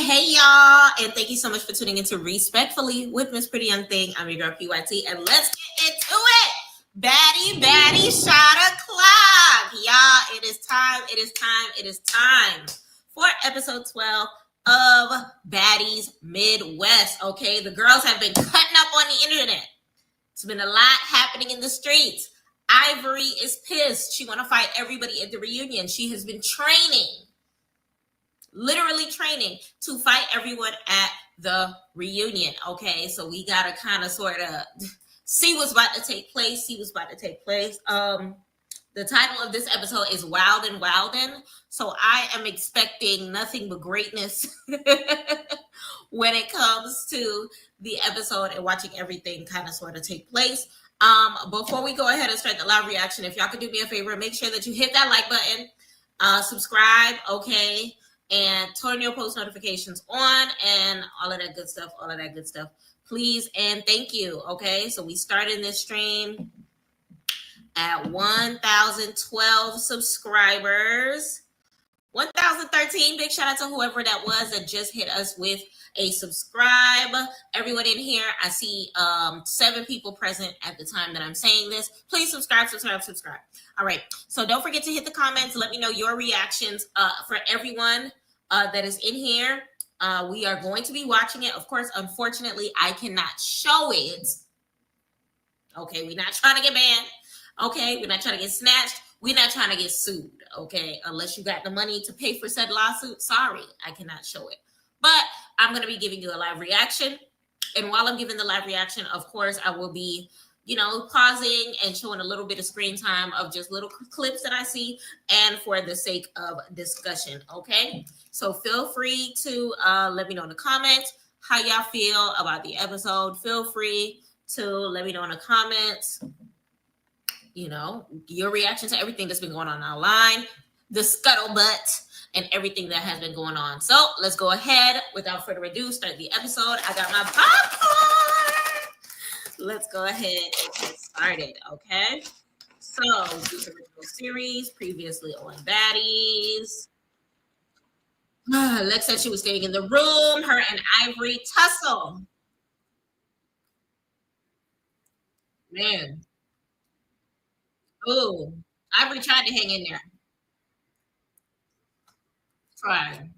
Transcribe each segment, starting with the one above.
Hey, y'all, and thank you so much for tuning into Respectfully with Miss Pretty Young Thing. I'm your girl, PYT, and let's get into it. Baddie, shot o'clock. Y'all, it is time for episode 12 of Baddies Midwest, okay? The girls have been cutting up on the internet. It's been a lot happening in the streets. Ivory is pissed. She want to fight everybody at the reunion. She has been literally training to fight everyone at the reunion. Okay, so we gotta kind of sort of see what's about to take place. The title of this episode is Wild and Wildin'. So I am expecting nothing but greatness when it comes to the episode and watching everything kind of sort of take place. Before we go ahead and start the live reaction, if y'all could do me a favor, make sure that you hit that like button, subscribe, okay, and turn your post notifications on and all of that good stuff. Please and thank you, okay? So we started this stream at 1,012 subscribers. 1,013. Big shout out to whoever that was that just hit us with a subscribe. Everyone in here, I see 7 people present at the time that I'm saying this. Please subscribe. All right. So don't forget to hit the comments. Let me know your reactions for everyone that is in here. We are going to be watching it. Of course, unfortunately, I cannot show it. Okay, we're not trying to get banned. Okay, we're not trying to get snatched. We're not trying to get sued. Okay, unless you got the money to pay for said lawsuit. Sorry, I cannot show it. But I'm going to be giving you a live reaction. And while I'm giving the live reaction, of course, I will be, pausing and showing a little bit of screen time of just little clips that I see and for the sake of discussion. Okay, so feel free to let me know in the comments how y'all feel about the episode. Feel free to let me know in the comments, your reaction to everything that's been going on online, the scuttlebutt, and everything that has been going on. So let's go ahead, without further ado, start the episode. I got my popcorn. Let's go ahead and get started, okay? So, the original series, previously on Baddies. Lex said she was staying in the room. Her and Ivory tussle. Man. Oh, Ivory tried to hang in there. Try.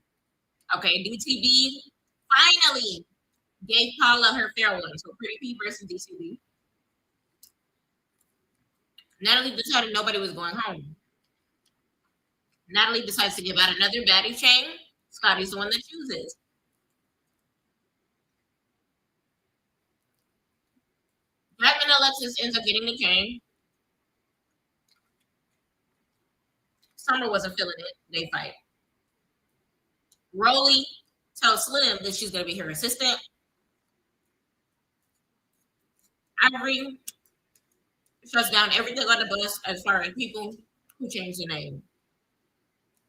Okay, DTB finally gave Paula her fair one. So Pretty P versus DTB. Natalie decided nobody was going home. Natalie decides to give out another baddie chain. Scotty's the one that chooses. Batman Alexis ends up getting the chain. Summer wasn't feeling it. They fight. Rolly tells Slim that she's going to be her assistant. Ivory shuts down everything on the bus as far as people who changed their name.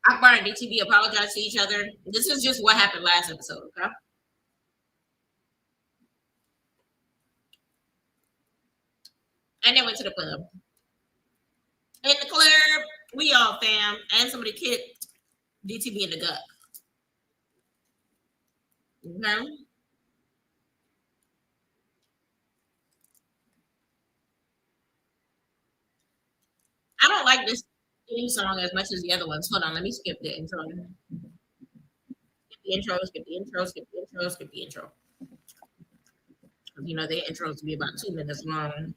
Akbar and DTB apologize to each other. This is just what happened last episode, okay? And they went to the club. In the club, we all fam, and somebody kicked DTB in the gut. Okay? I don't like this theme song as much as the other ones. Hold on, let me skip the intro. Skip the intro. Their intros to be about 2 minutes long.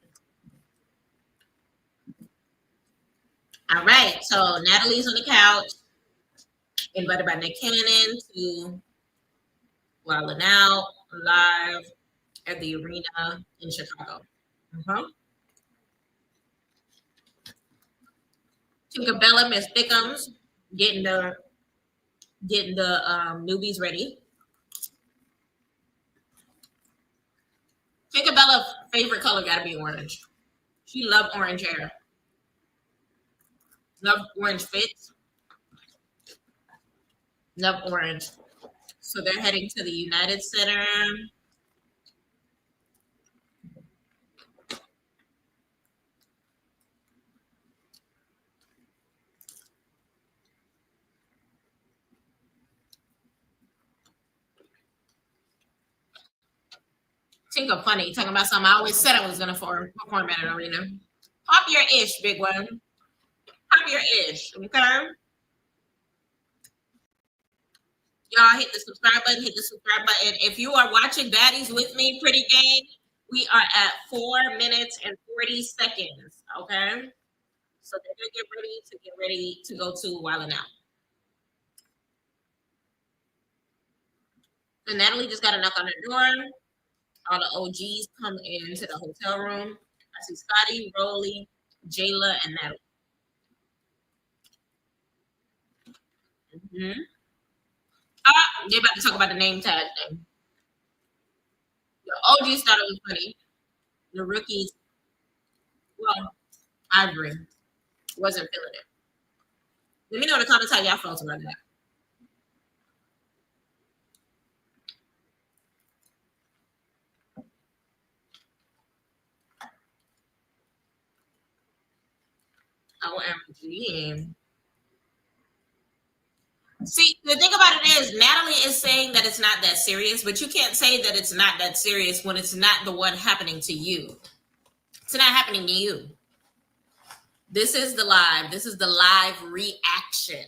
All right, so Natalie's on the couch, invited by Nick Cannon to Wildin' Out live at the arena in Chicago. Tinkerbella, Miss Thickums, getting the newbies ready. Tinkerbella's favorite color got to be orange. She loved orange hair. Love orange fits. Love orange. So they're heading to the United Center. Think of funny talking about something I always said I was gonna perform at an arena. Pop your ish, big one. Pop your ish, okay? Y'all hit the subscribe button. Hit the subscribe button. If you are watching Baddies with me, pretty gang, we are at 4 minutes and 40 seconds. Okay, so they're gonna get ready to go to Wild 'N Out. And Natalie just got to knock on the door. All the OGs come into the hotel room. I see Scotty, Rolly, Jayla, and Natalie. Mm-hmm. They about to talk about the name tag thing. The OGs thought it was funny. The rookies, well, Ivory wasn't feeling it. Let me know in the comments how y'all felt about that. OMG. See, the thing about it is, Natalie is saying that it's not that serious, but you can't say that it's not that serious when it's not the one happening to you. It's not happening to you. This is the live. This is the live reaction.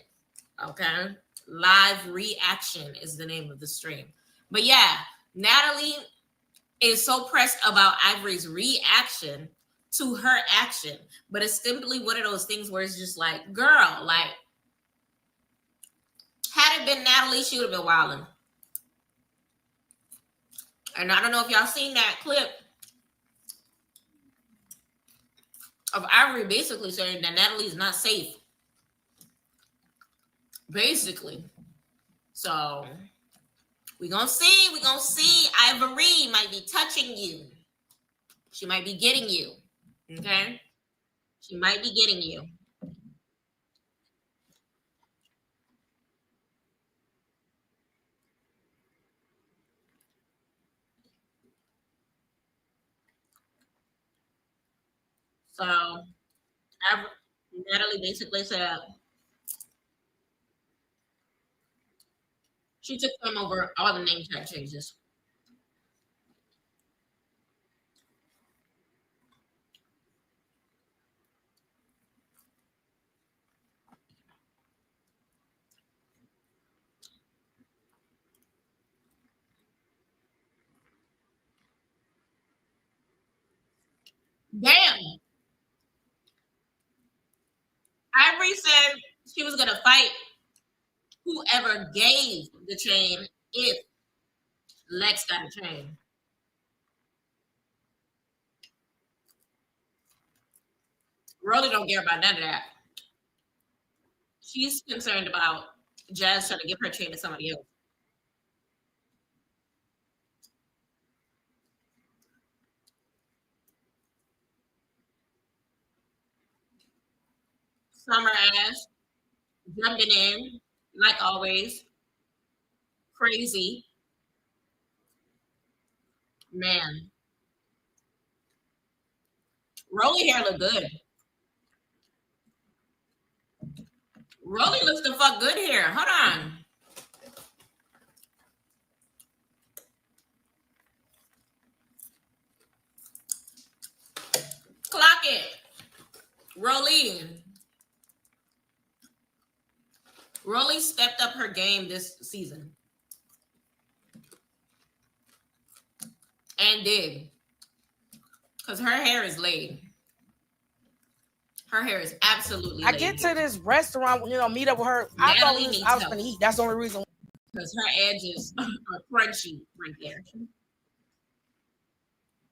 Okay? Live reaction is the name of the stream. But yeah, Natalie is so pressed about Ivory's reaction to her action. But it's simply one of those things where it's just like, girl, like, had it been Natalie, she would have been wilding. And I don't know if y'all seen that clip of Ivory basically saying that Natalie is not safe. Basically. So we're gonna see. We're gonna see. Ivory might be touching you. She might be getting you. Okay? She might be getting you. So Natalie basically said she took them over all the name tag changes. Damn. Ivory said she was gonna fight whoever gave the chain if Lex got a chain. Rolly don't care about none of that. She's concerned about Jazz trying to give her chain to somebody else. Summer ass jumping in like always. Crazy man. Rolly hair look good. Rolly looks the fuck good here. Hold on. Clock it. Rolly. Rolly stepped up her game this season. And did. Because her hair is laid. Her hair is absolutely laid. I get to this restaurant, meet up with her. I thought I was going to eat. That's the only reason. Because her edges are crunchy right there.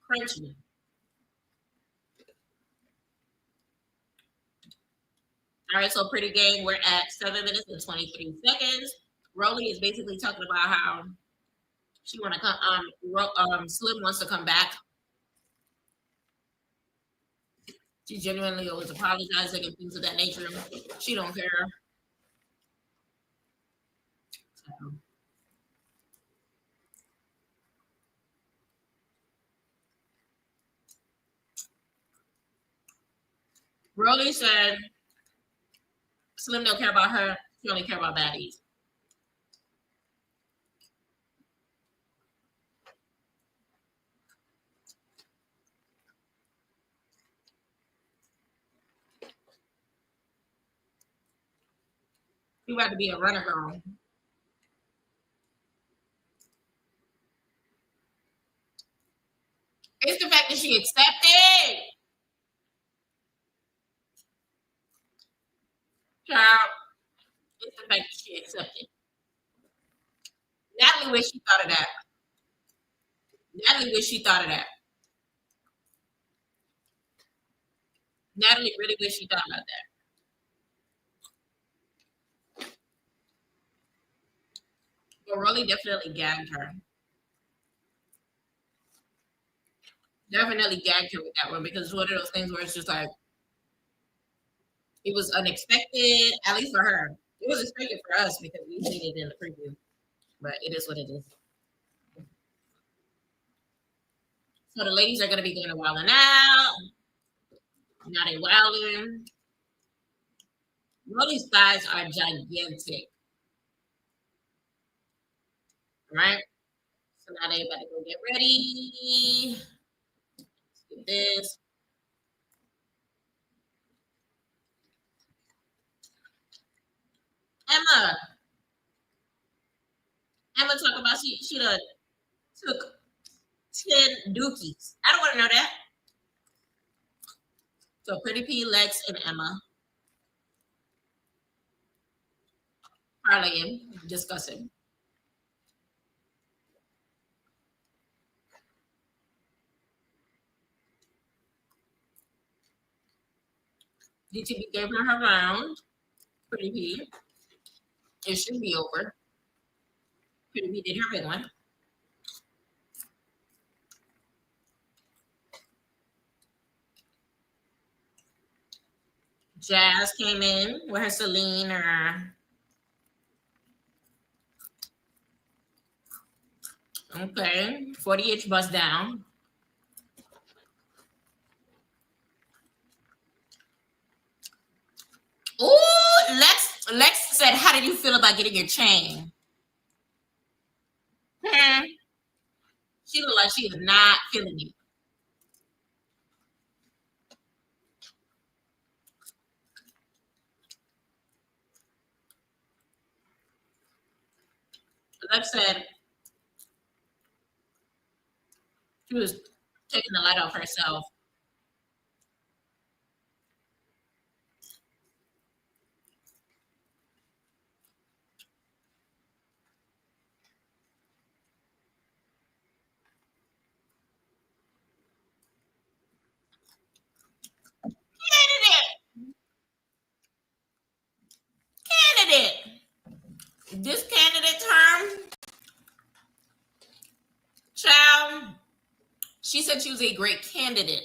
Crunchy. All right, so pretty gang, we're at 7 minutes and 23 seconds. Rolly is basically talking about how she want to come. Slim wants to come back. She's genuinely always apologizing and things of that nature. She don't care. So. Rolly said Slim don't care about her. She only care about baddies. You got to be a runner girl. It's the fact that she accepted. Child, it's the fact that she accepted. Natalie wish she thought of that. Natalie wish she thought of that. Natalie really wish she thought about that. But Rolly definitely gagged her. Definitely gagged her with that one because it's one of those things where it's just like it was unexpected, at least for her. It was expected for us because we seen it in the preview. But it is what it is. So the ladies are gonna be going to Wildin' Out. Now they wilding. Rolly's thighs are gigantic. Right? So now they about to go get ready. Let's get this. Emma talk about she done took 10 dookies. I don't want to know that. So Pretty P, Lex, and Emma parlaying, discussing. DTB gave her her round. Pretty P. It should be over. Pretty P did her big one. Jazz came in with her Celine or okay, 40-inch bust down. Ooh, Lex said, "How did you feel about getting your chain?" She looked like she is not feeling it. Lex said she was taking the light off herself. Candidate. This candidate term, child, she said she was a great candidate.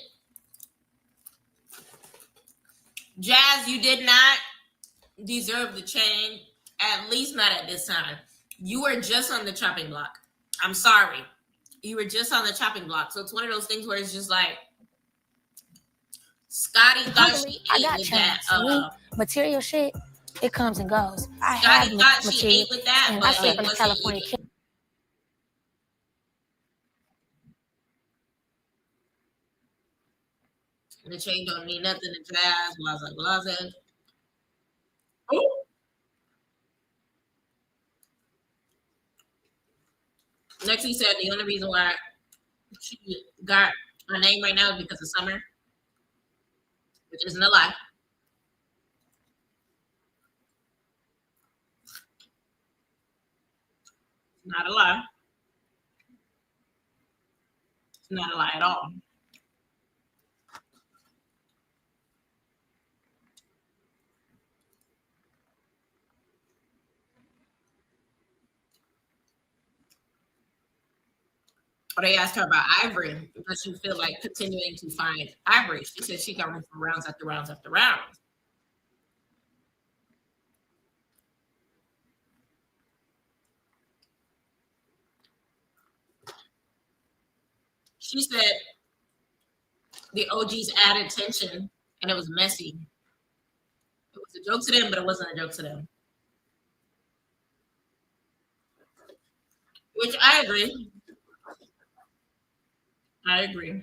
Jazz, you did not deserve the chain, at least not at this time. You were just on the chopping block. I'm sorry. You were just on the chopping block. So it's one of those things where it's just like, Scotty thought she ate with that. Material shit, it comes and goes. Scotty thought she ate with that, but I sleep in a California kitchen. The chain don't mean nothing to Jazz, blah, blah, blah. Oh. Next, he said the only reason why she got her name right now is because of Summer, which isn't a lie. It's not a lie. It's not a lie at all. Or they asked her about Ivory. Does she feel like continuing to find Ivory? She said she got run for rounds after rounds after rounds. She said the OGs added tension and it was messy. It was a joke to them, but it wasn't a joke to them. Which I agree. I agree.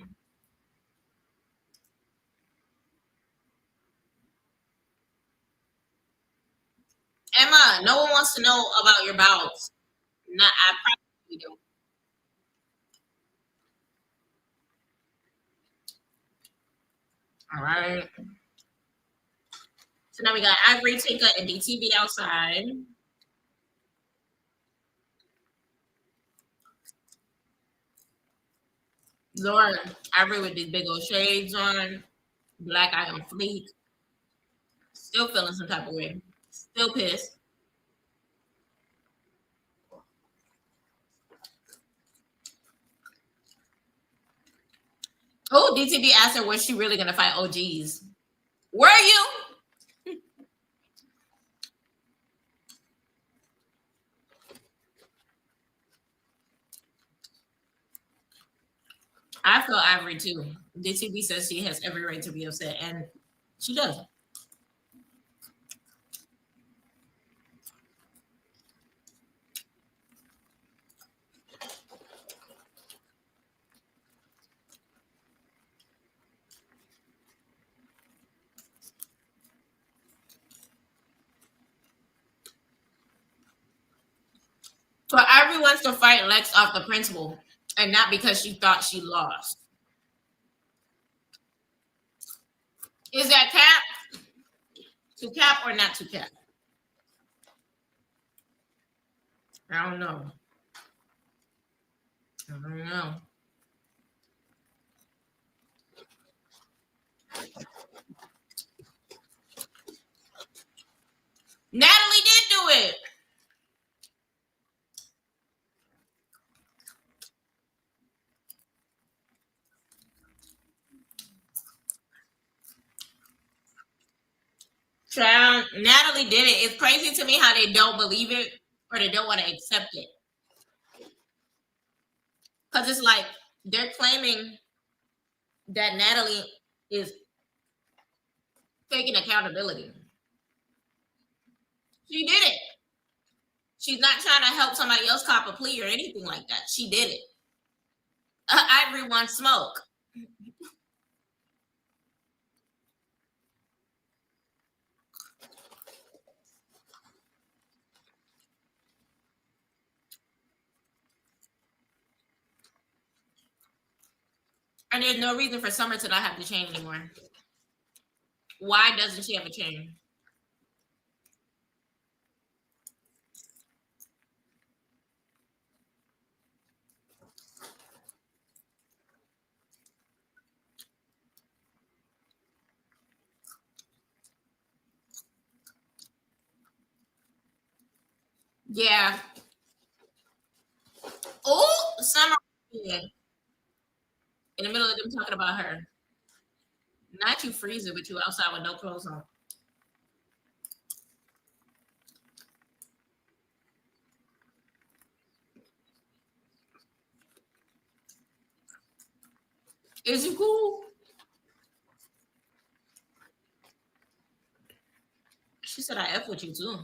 Emma, no one wants to know about your bowels. Not, I probably do. All right. So now we got Ivory, Tinka, and DTV outside. Lauren, Ivory with these big old shades on, black eye on fleek. Still feeling some type of way. Still pissed. Oh, DTV asked her, was she really going to fight OGs? Were you? I feel Ivory too. DTV says she has every right to be upset, and she does. So Ivory wants to fight Lex off the principle, and not because she thought she lost. Is that cap? To cap or not to cap? I don't know. I don't know. Natalie did do it. Child, Natalie did it. It's crazy to me how they don't believe it or they don't want to accept it. Because it's like they're claiming that Natalie is taking accountability. She did it. She's not trying to help somebody else cop a plea or anything like that. She did it. Ivory wants smoke. And there's no reason for Summer to not have the chain anymore. Why doesn't she have a chain? Yeah. Oh, Summer. Yeah. In the middle of them talking about her. Not you freezing, but you outside with no clothes on. Is you cool? She said I F with you too.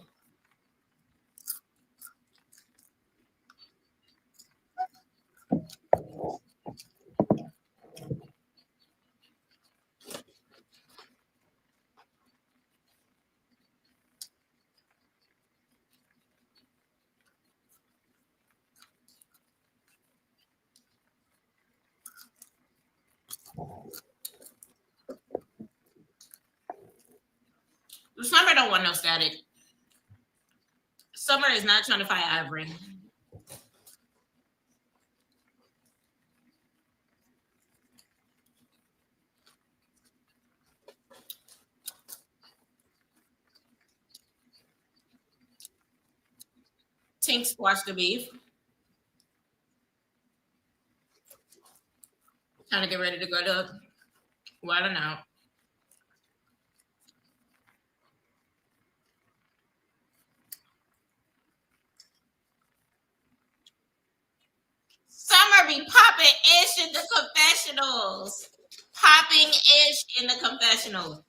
Summer don't want no static. Summer is not trying to fight Ivory. Tink squashed the beef. Trying to get ready to go to well, I don't know. Summer be popping ish in the confessionals. Popping ish in the confessionals.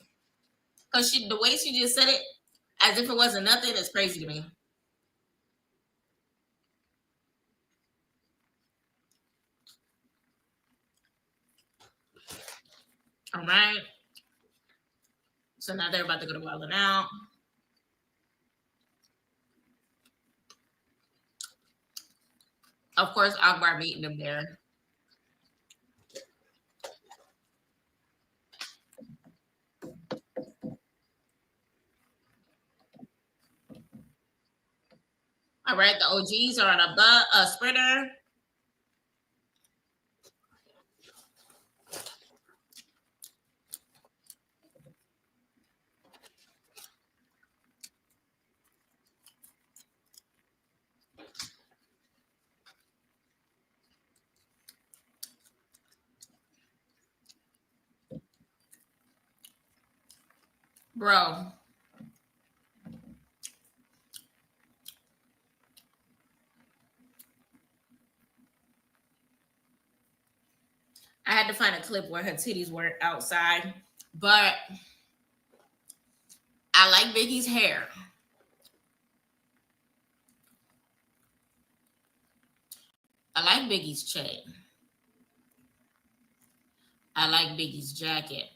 Because the way she just said it, as if it wasn't nothing, is crazy to me. All right. So now they're about to go to Wild 'N Out. Of course, Akbar meeting them there. All right, the OGs are on a sprinter. Bro. I had to find a clip where her titties weren't outside, but I like Biggie's hair. I like Biggie's chain. I like Biggie's jacket.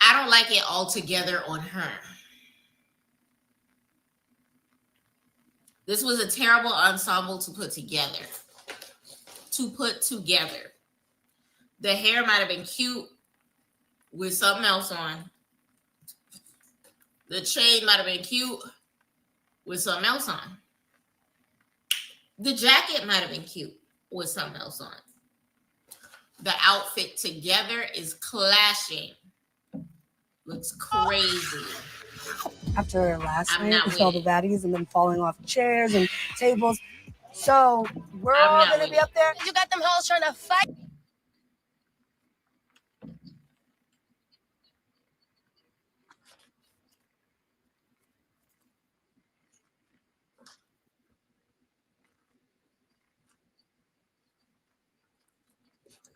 I don't like it all together on her. This was a terrible ensemble to put together. The hair might have been cute with something else on. The chain might have been cute with something else on. The jacket might have been cute with something else on. The outfit together is clashing. Looks crazy. After last night, we saw the baddies and them falling off chairs and tables. So we're all gonna be up there. You got them hoes trying to fight.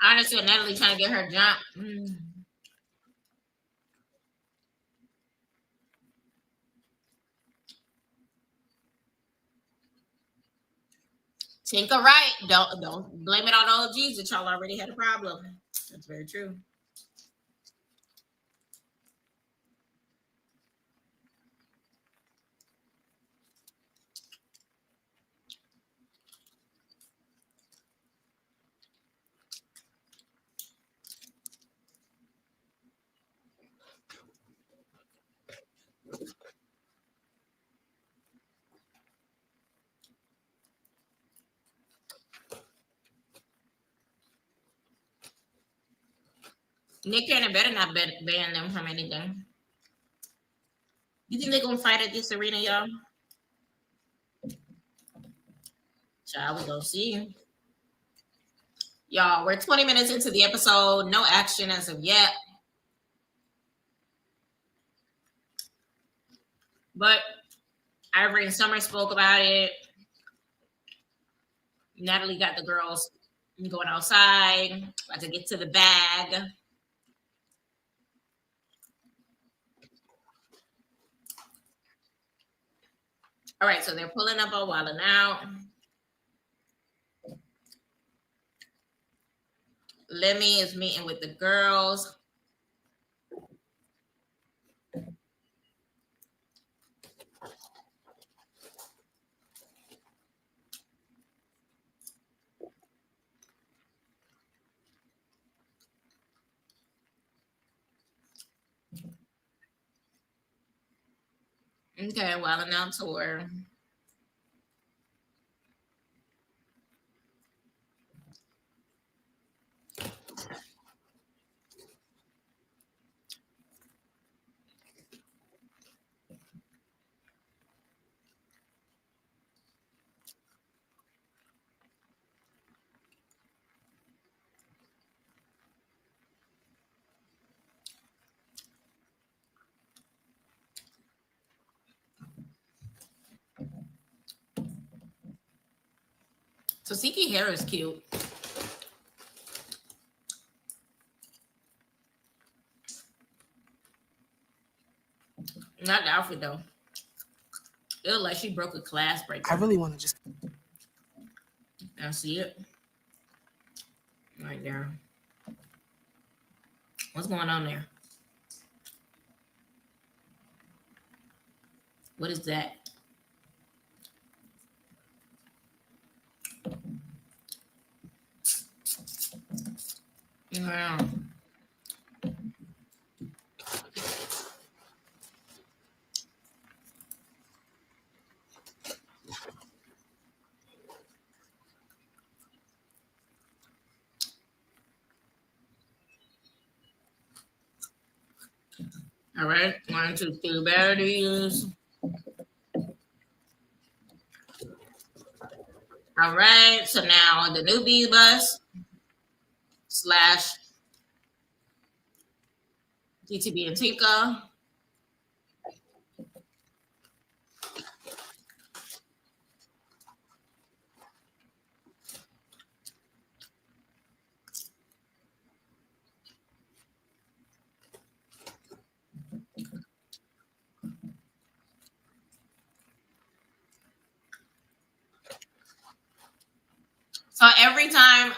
Honestly, Natalie trying to get her jump. Tinker right. Don't blame it on OGs that y'all already had a problem. That's very true. Nick Cannon better not ban them from anything. You think they're gonna fight at this arena, y'all? Child, we gonna see. Y'all, we're 20 minutes into the episode. No action as of yet. But Ivory and Summer spoke about it. Natalie got the girls going outside, about to get to the bag. All right, so they're pulling up on Wild 'N Out. Lemmy is meeting with the girls. Okay, Wild 'N Out tour. Tosiki hair is cute. Not the outfit though. It looked like she broke a class breaker. I really want to just. I see it. Right there. What's going on there? What is that? Yeah. All right, 1, 2, 3 baddies. All right, so now the Newbie bus / DTB and Tika. So every time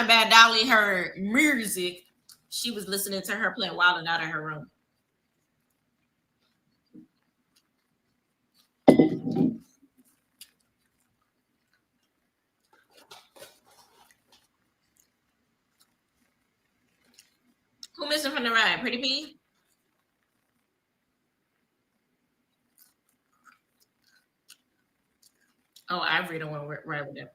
Bad Dolly heard music, she was listening to her playing Wild and Out in her room. Who missing from the ride? Pretty P? Oh, Ivory don't want to ride with them.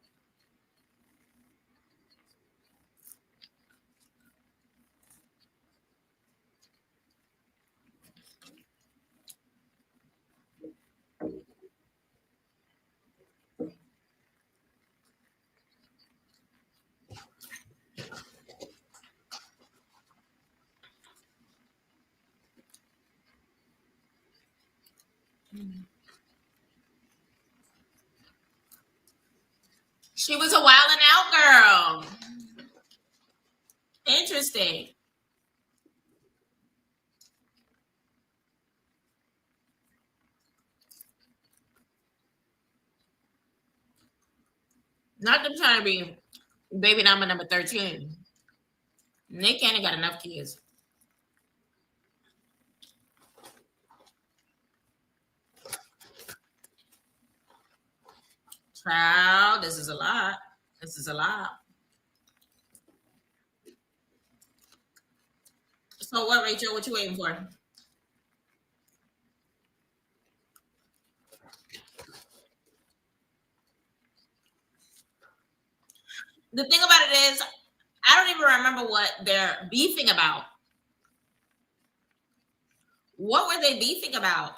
She was a Wild and Out girl. Interesting. Not them trying to be baby number 13. Nick ain't got enough kids. Child, this is a lot. This is a lot. So what, Rachel? What you waiting for? The thing about it is, I don't even remember what they're beefing about. What were they beefing about?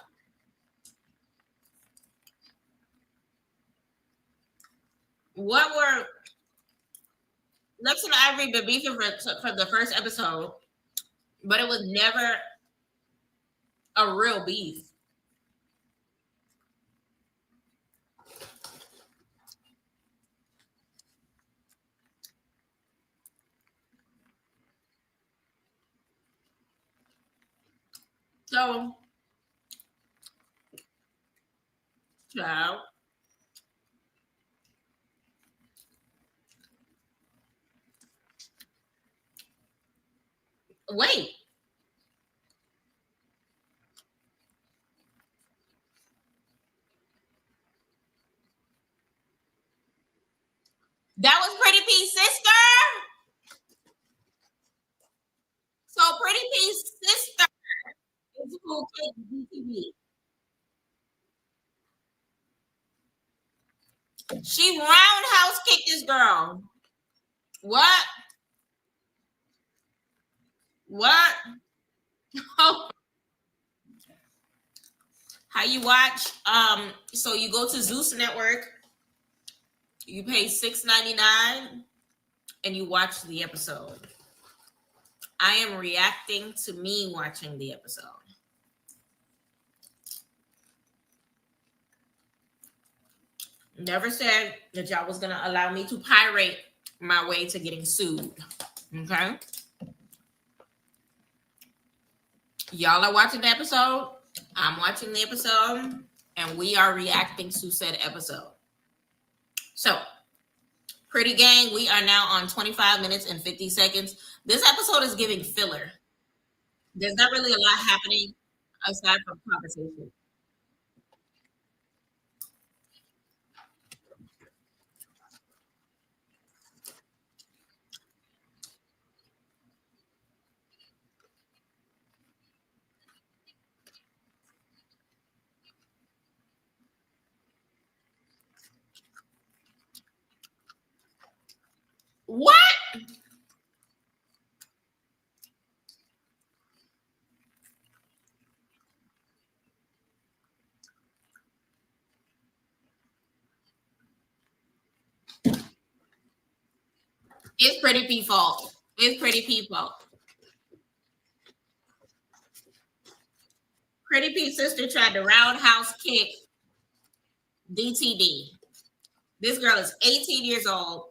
What were Lex and Ivory been beefing for the first episode, but it was never a real beef. So, child. Wait. That was Pretty P's sister? So Pretty P's sister is who kicked DTV. She roundhouse kicked this girl. What? What? How you watch? So you go to Zeus Network, you pay $6.99, and you watch the episode. I am reacting to me watching the episode. Never said that y'all was gonna allow me to pirate my way to getting sued. Okay? Y'all are watching the episode. I'm watching the episode, and we are reacting to said episode. So, Pretty Gang, we are now on 25 minutes and 50 seconds. This episode is giving filler. There's not really a lot happening aside from conversation. It's Pretty P fault. It's Pretty P fault. Pretty P's sister tried to roundhouse kick DTD. This girl is 18 years old,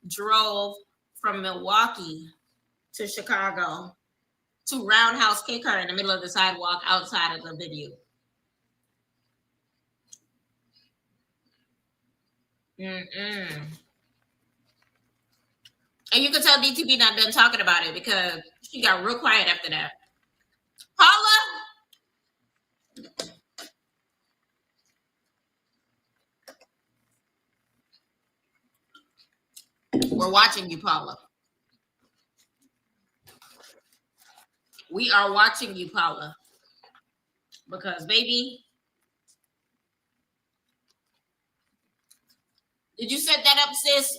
drove from Milwaukee to Chicago to roundhouse kick her in the middle of the sidewalk outside of the video. And you can tell DTB not done talking about it because she got real quiet after that. Paula? We're watching you, Paula. We are watching you, Paula. Because, baby, did you set that up, sis?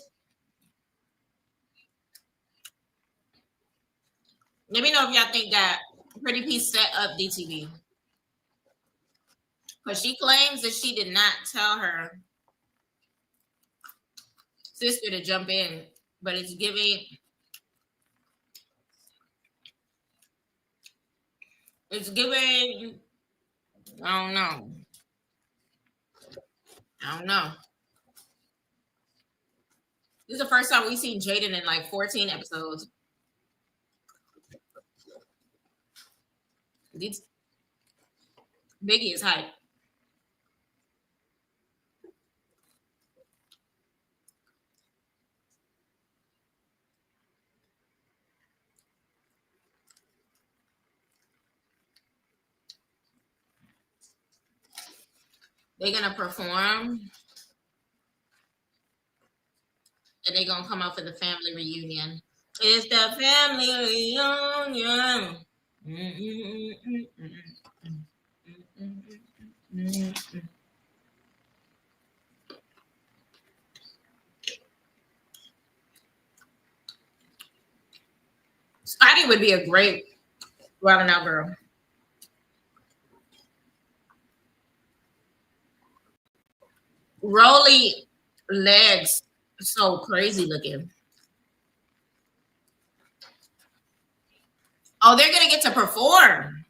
Let me know if y'all think that Pretty P set up DTV. Because she claims that she did not tell her sister to jump in. But it's giving... It's giving... I don't know. This is the first time we've seen Jaden in like 14 episodes. Biggie is hype. They're going to perform. And they're going to come out for the family reunion. It's the family reunion. Spidey would be a great Wild 'N Out girl. Rolly legs so crazy looking. Oh, they're gonna get to perform.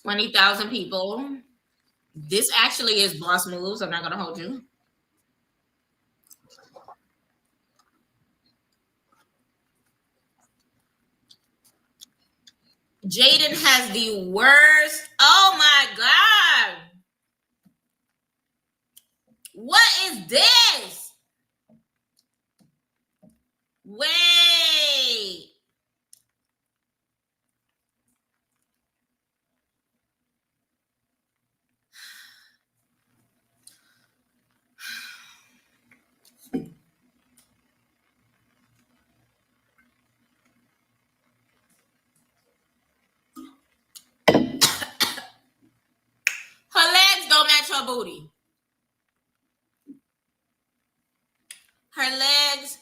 $20,000 people. This actually is boss moves. I'm not gonna hold you. Jaden has the worst. Oh my God. What is this? Wait. Her legs don't match her booty. Her legs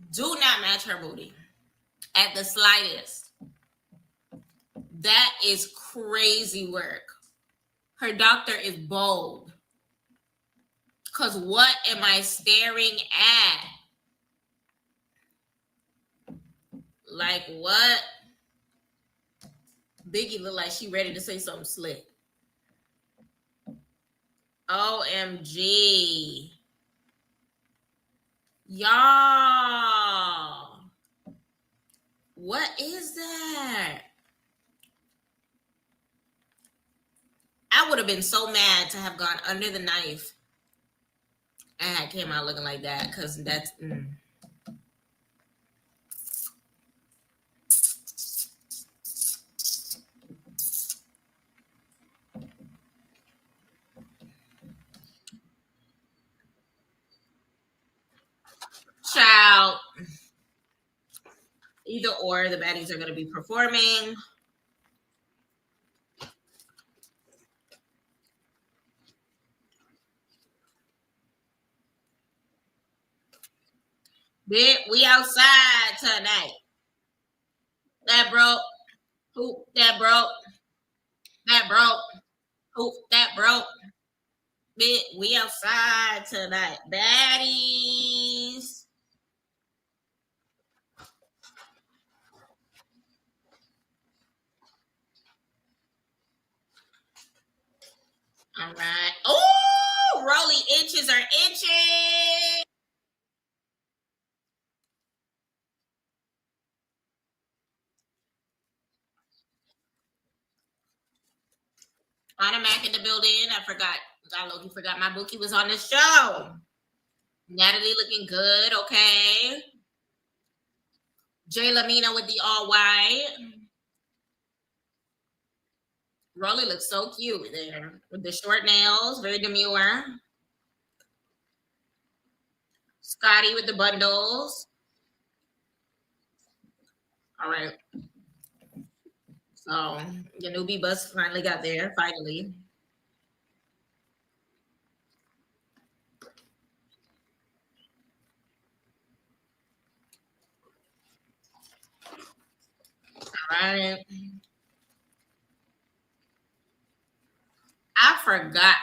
do not match her booty at the slightest. That is crazy work. Her doctor is bold. Because what am I staring at? Like what? Biggie look like she ready to say something slick. OMG. Y'all. What is that? I would have been so mad to have gone under the knife and I came out looking like that because that's... Child. Either or, the baddies are going to be performing. Bitch, we outside tonight. That broke. Who that broke? That broke. Who that broke? Bitch, we outside tonight. Baddies. All right. Oh, Rolly inches are inching. Anna Mac in the building. I forgot. I low-key forgot my bookie was on the show. Natalie looking good. Okay. Jay Lamina with the all white. Rolly looks so cute there with the short nails, very demure. Scotty with the bundles. All right. So the newbie bus finally got there. Finally. All right. I forgot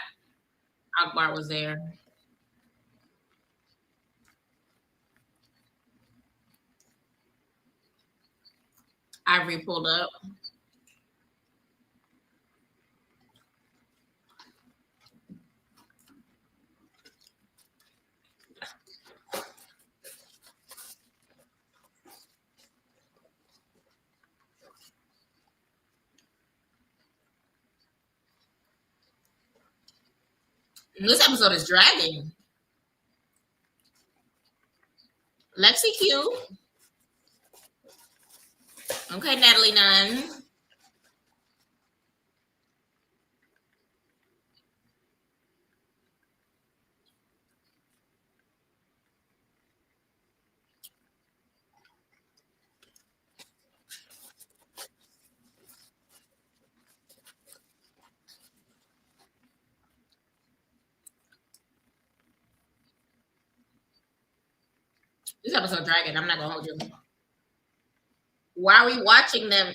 Akbar was there. Ivory pulled up. This episode is dragging. Lexi Q. Okay, Natalie Nunn. This episode dragging. I'm not gonna hold you. Why are we watching them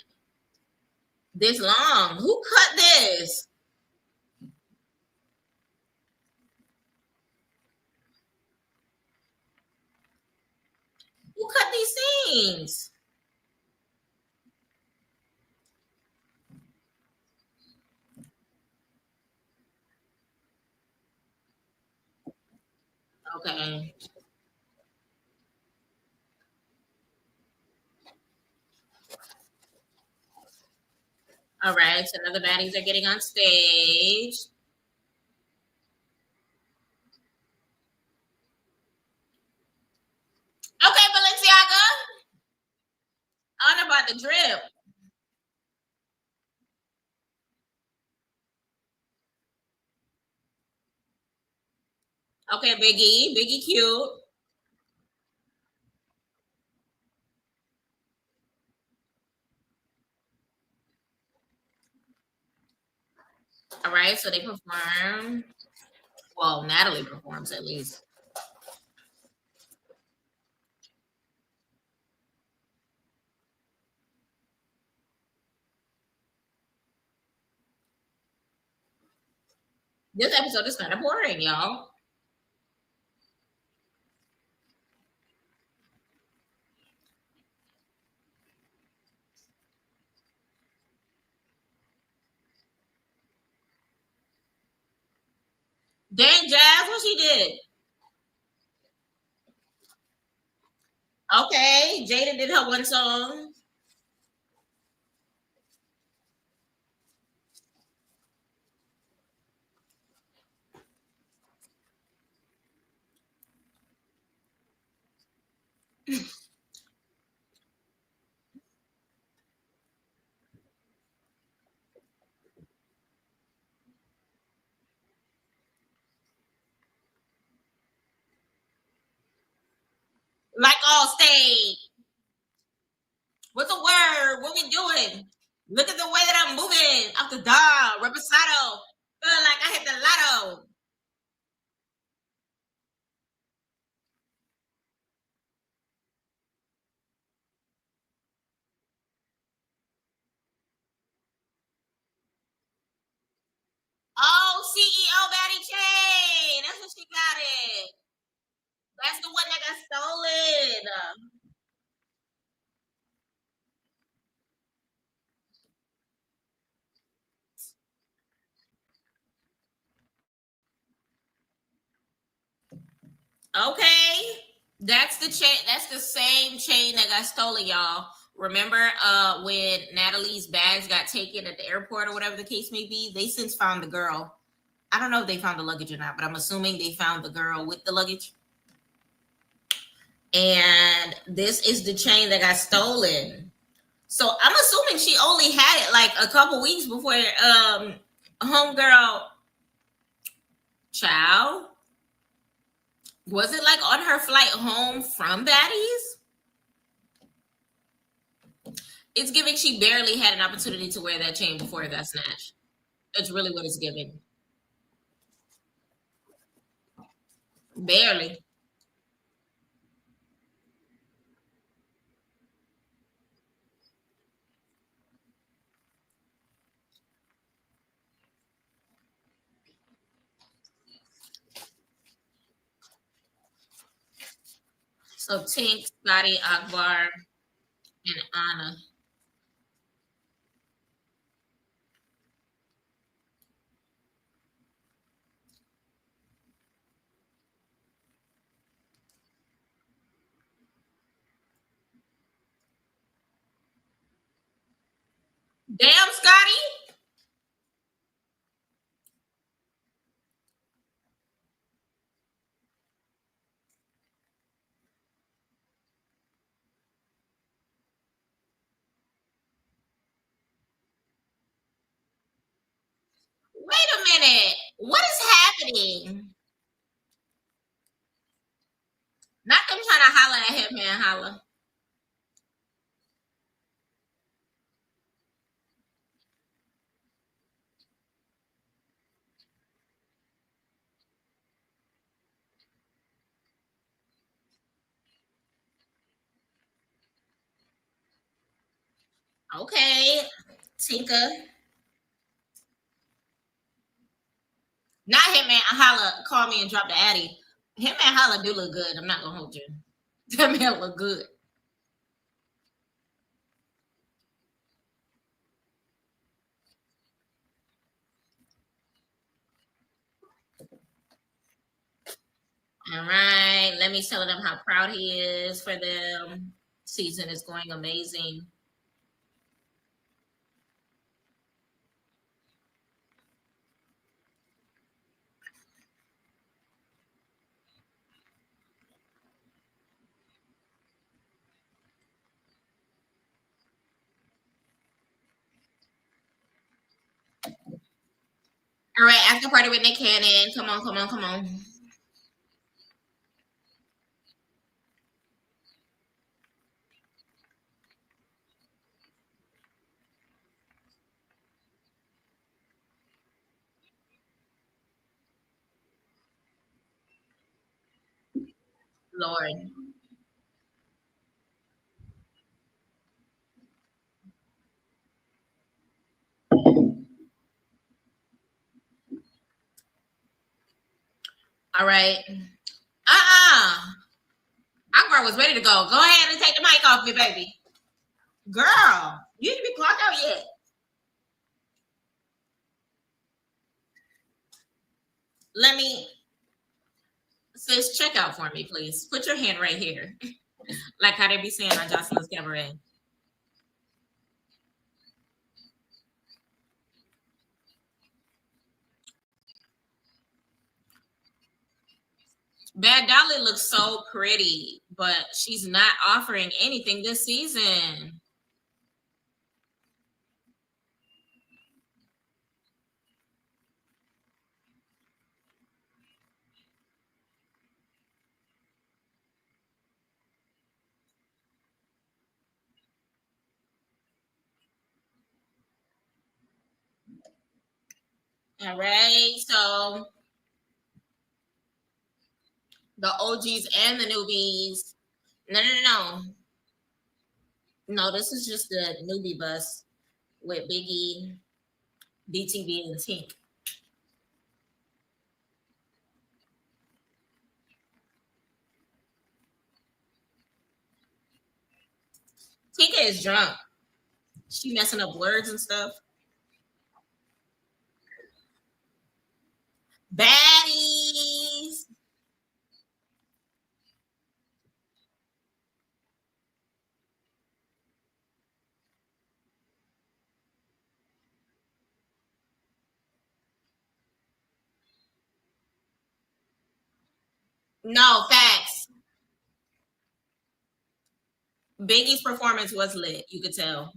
this long? Who cut this? Who cut these scenes? Okay. All right. So now the baddies are getting on stage. Okay, Balenciaga. On about the drip. Okay, Biggie. Biggie cute. All right, so they perform. Well, Natalie performs at least. This episode is kind of boring, y'all. Dang, Jazz, what she did? Okay, Jada did her one song. Like all stage. What's the word? What we doing? Look at the way that I'm moving. Off the dog. Reposado. Feel like I hit the lotto. got it. That's the one that got stolen. Okay. That's the chain. That's the same chain that got stolen, y'all. Remember when Natalie's bags got taken at the airport or whatever the case may be? They since found the girl. I don't know if they found the luggage or not, but I'm assuming they found the girl with the luggage. And this is the chain that got stolen. So I'm assuming she only had it like a couple weeks before homegirl child. Was it like on her flight home from Baddies? It's giving she barely had an opportunity to wear that chain before it got snatched. That's really what it's giving. Barely. So Tink, Scotty, Akbar, and Anna. Damn, Scotty. Wait a minute. What is happening? Not them trying to holler at him, man. Holler. Okay. Tinker. Not him, man. Holla. Call me and drop the addy. Him and Holla do look good. I'm not gonna hold you. That man look good. All right. Let me tell them how proud he is for them. Season is going amazing. All right, after party with Nick Cannon. Come on, come on, come on. Lord. All right. Akbar was ready to go. Go ahead and take the mic off me, baby. Girl, you didn't be clocked out yet. Let me, sis, check out for me, please. Put your hand right here. Like how they be saying on Jocelyn's Cabaret. Bad Dolly looks so pretty, but she's not offering anything this season. All right, so the OGs and the newbies. No, no, no, no. No, this is just the newbie bus with Biggie, BTV, and Tink. Tika is drunk. She messing up words and stuff. Baddies. No, facts. Biggie's performance was lit. You could tell.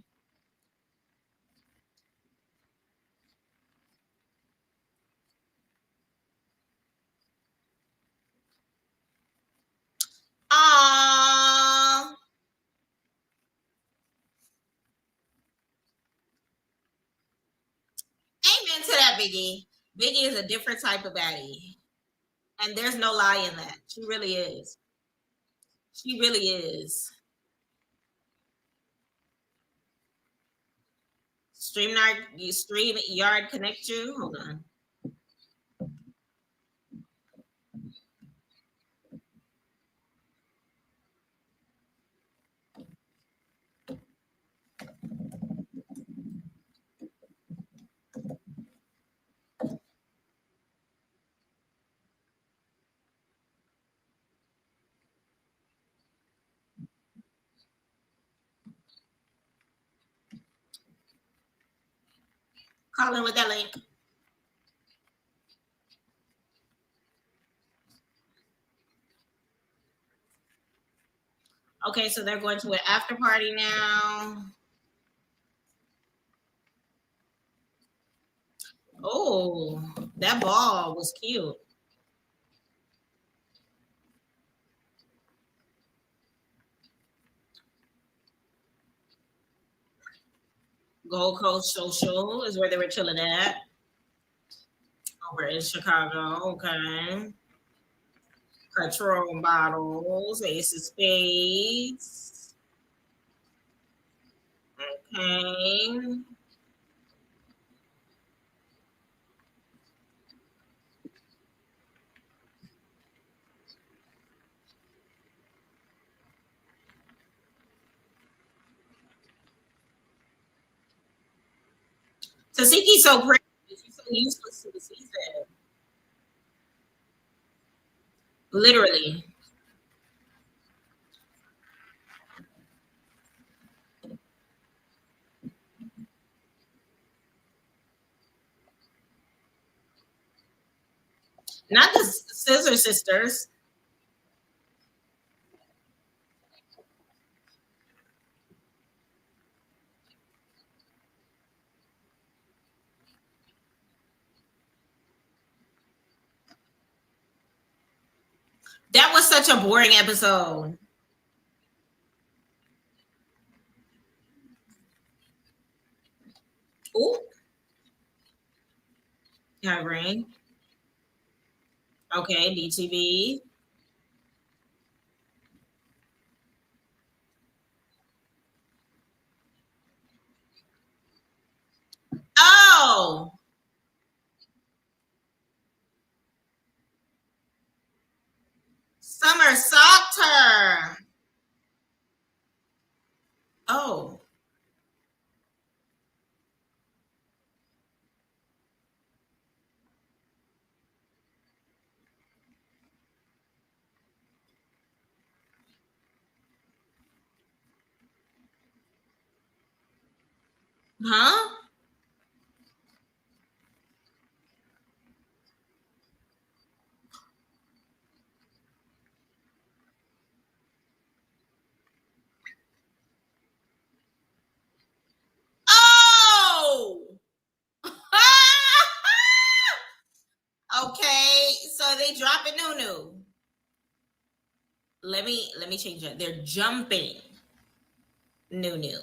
Aww. Amen to that, Biggie. Biggie is a different type of baddie. And there's no lie in that. She really is. She really is. StreamYard connect you. Hold on. Call in with that link. Okay, so they're going to an after party now. Oh, that ball was cute. Gold Coast Social is where they were chilling at. Over in Chicago. Okay. Patron bottles, Ace of Spades. Okay. Tasiki's so pretty. She's so useless to the season. Literally. Not the Scissor Sisters. That was such a boring episode. Ooh. High Rain. Okay, DTV. Oh, Summer socked her. Oh. Huh? Oh. Okay, so they dropping Nunu. Let me change it. They're jumping Nunu.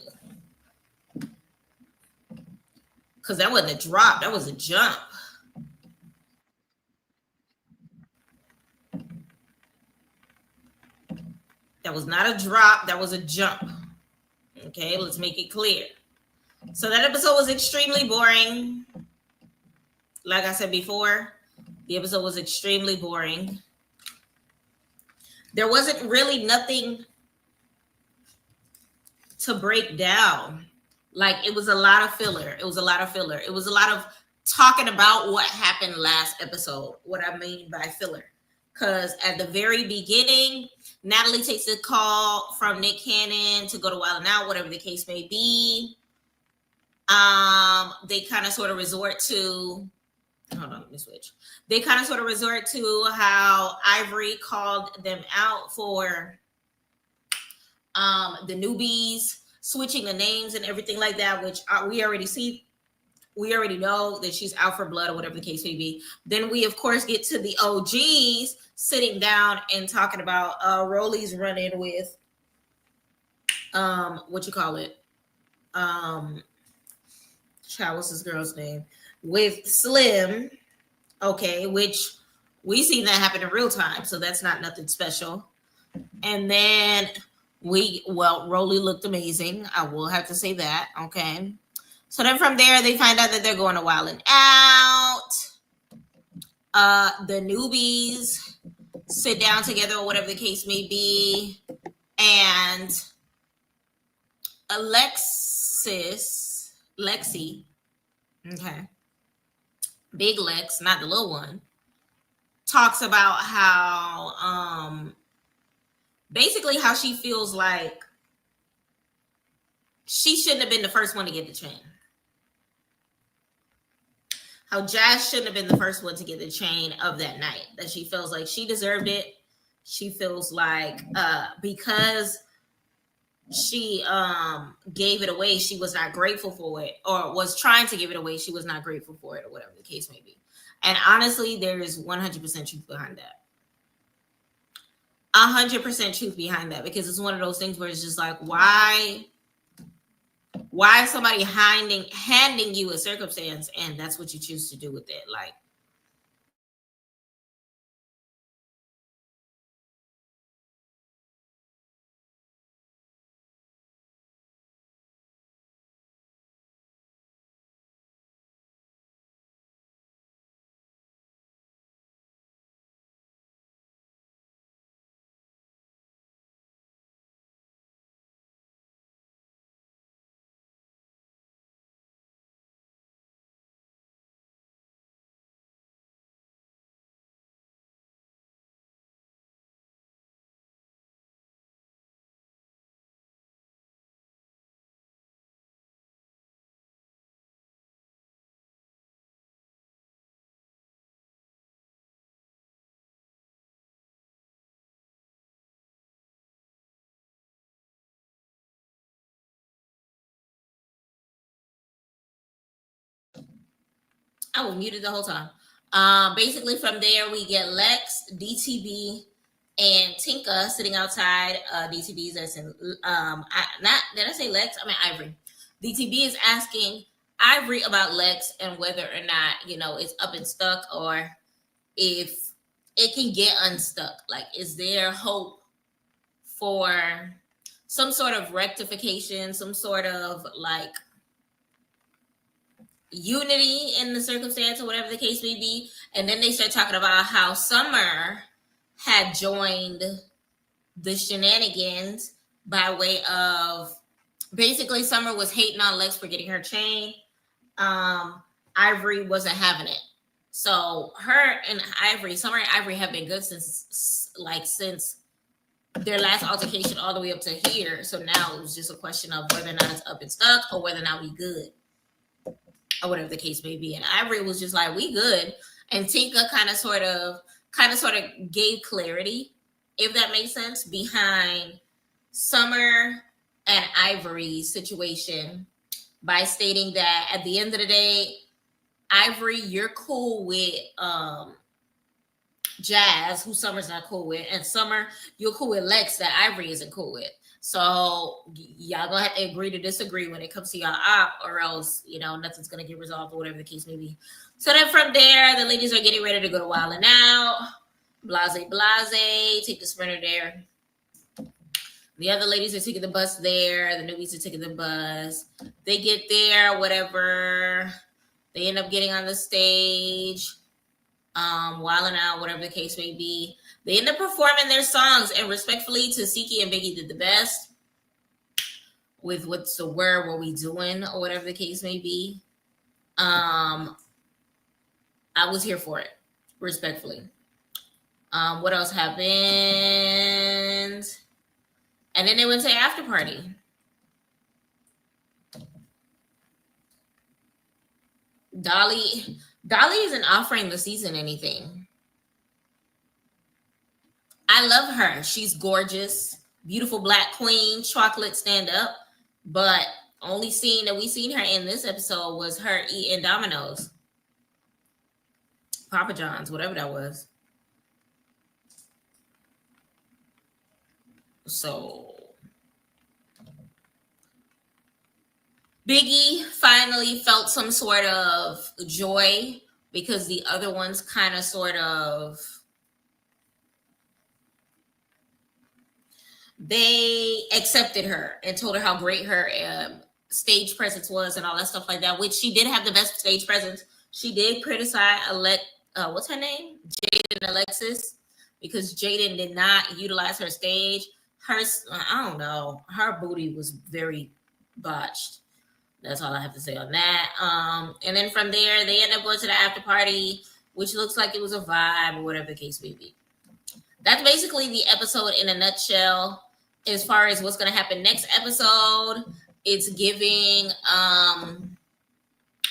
Because that wasn't a drop, that was a jump. That was not a drop, that was a jump. Okay, let's make it clear. So that episode was extremely boring. Like I said before, the episode was extremely boring. There wasn't really nothing to break down. Like, it was a lot of filler. It was a lot of talking about what happened last episode. What I mean by filler. Because at the very beginning, Natalie takes a call from Nick Cannon to go to Wild 'N Out, whatever the case may be. They kind of sort of resort to, hold on, let me switch. They kind of sort of resort to how Ivory called them out for the newbies, switching the names and everything like that, which we already see. We already know that she's out for blood or whatever the case may be. Then we, of course, get to the OGs sitting down and talking about Rolly's running with, what you call it? Child, what's this girl's name? With Slim, okay, which we seen that happen in real time, so that's not nothing special. And then Rolly looked amazing. I will have to say that, okay. So then from there, they find out that they're going to Wild 'N Out. The newbies sit down together or whatever the case may be. And Lexi, okay, Big Lex, not the little one, talks about how, basically how she feels like she shouldn't have been the first one to get the chain. How Jazz shouldn't have been the first one to get the chain of that night. That she feels like she deserved it. She feels like because she gave it away, she was not grateful for it, or was trying to give it away, she was not grateful for it, or whatever the case may be. And honestly, there is 100% truth behind that. 100% truth behind that, because it's one of those things where it's just like, why is somebody handing you a circumstance and that's what you choose to do with it? Like, I was muted the whole time. Basically, from there, we get Lex, DTB, and Tinka sitting outside. DTB's as in, did I say Lex? I mean Ivory. DTB is asking Ivory about Lex and whether or not, it's up and stuck, or if it can get unstuck. Like, is there hope for some sort of rectification, some sort of like unity in the circumstance, or whatever the case may be? And then they start talking about how Summer had joined the shenanigans by way of, basically, Summer was hating on Lex for getting her chain. Ivory wasn't having it. So her and Ivory, Summer and Ivory have been good since their last altercation all the way up to here. So now it was just a question of whether or not it's up and stuck, or whether or not we good, or whatever the case may be. And Ivory was just like, we good. And Tinka kind of sort of gave clarity, if that makes sense, behind Summer and Ivory's situation by stating that at the end of the day, Ivory, you're cool with Jazz, who Summer's not cool with, and Summer, you're cool with Lex, that Ivory isn't cool with. So y'all gonna have to agree to disagree when it comes to y'all op, or else, nothing's gonna get resolved, or whatever the case may be. So then from there, the ladies are getting ready to go to Wild 'N Out. Blase, take the Sprinter there. The other ladies are taking the bus there. The newbies are taking the bus. They get there, whatever. They end up getting on the stage, Wild 'N Out, whatever the case may be. They end up performing their songs, and respectfully, Tasiki and Biggie did the best. with what's the word, what we doing, or whatever the case may be. I was here for it, respectfully. What else happened? And then they went to the after party. Dolly isn't offering the season anything. I love her. She's gorgeous, beautiful black queen, chocolate stand up. But only scene that we seen her in this episode was her eating Domino's. Papa John's, whatever that was. So Biggie finally felt some sort of joy because the other ones kind of sort of they accepted her and told her how great her stage presence was and all that stuff like that, which she did have the best stage presence. She did criticize what's her name? Jaden Alexis, because Jaden did not utilize her stage. I don't know. Her booty was very botched. That's all I have to say on that. And then from there, they end up going to the after party, which looks like it was a vibe or whatever the case may be. That's basically the episode in a nutshell. As far as what's going to happen next episode, it's giving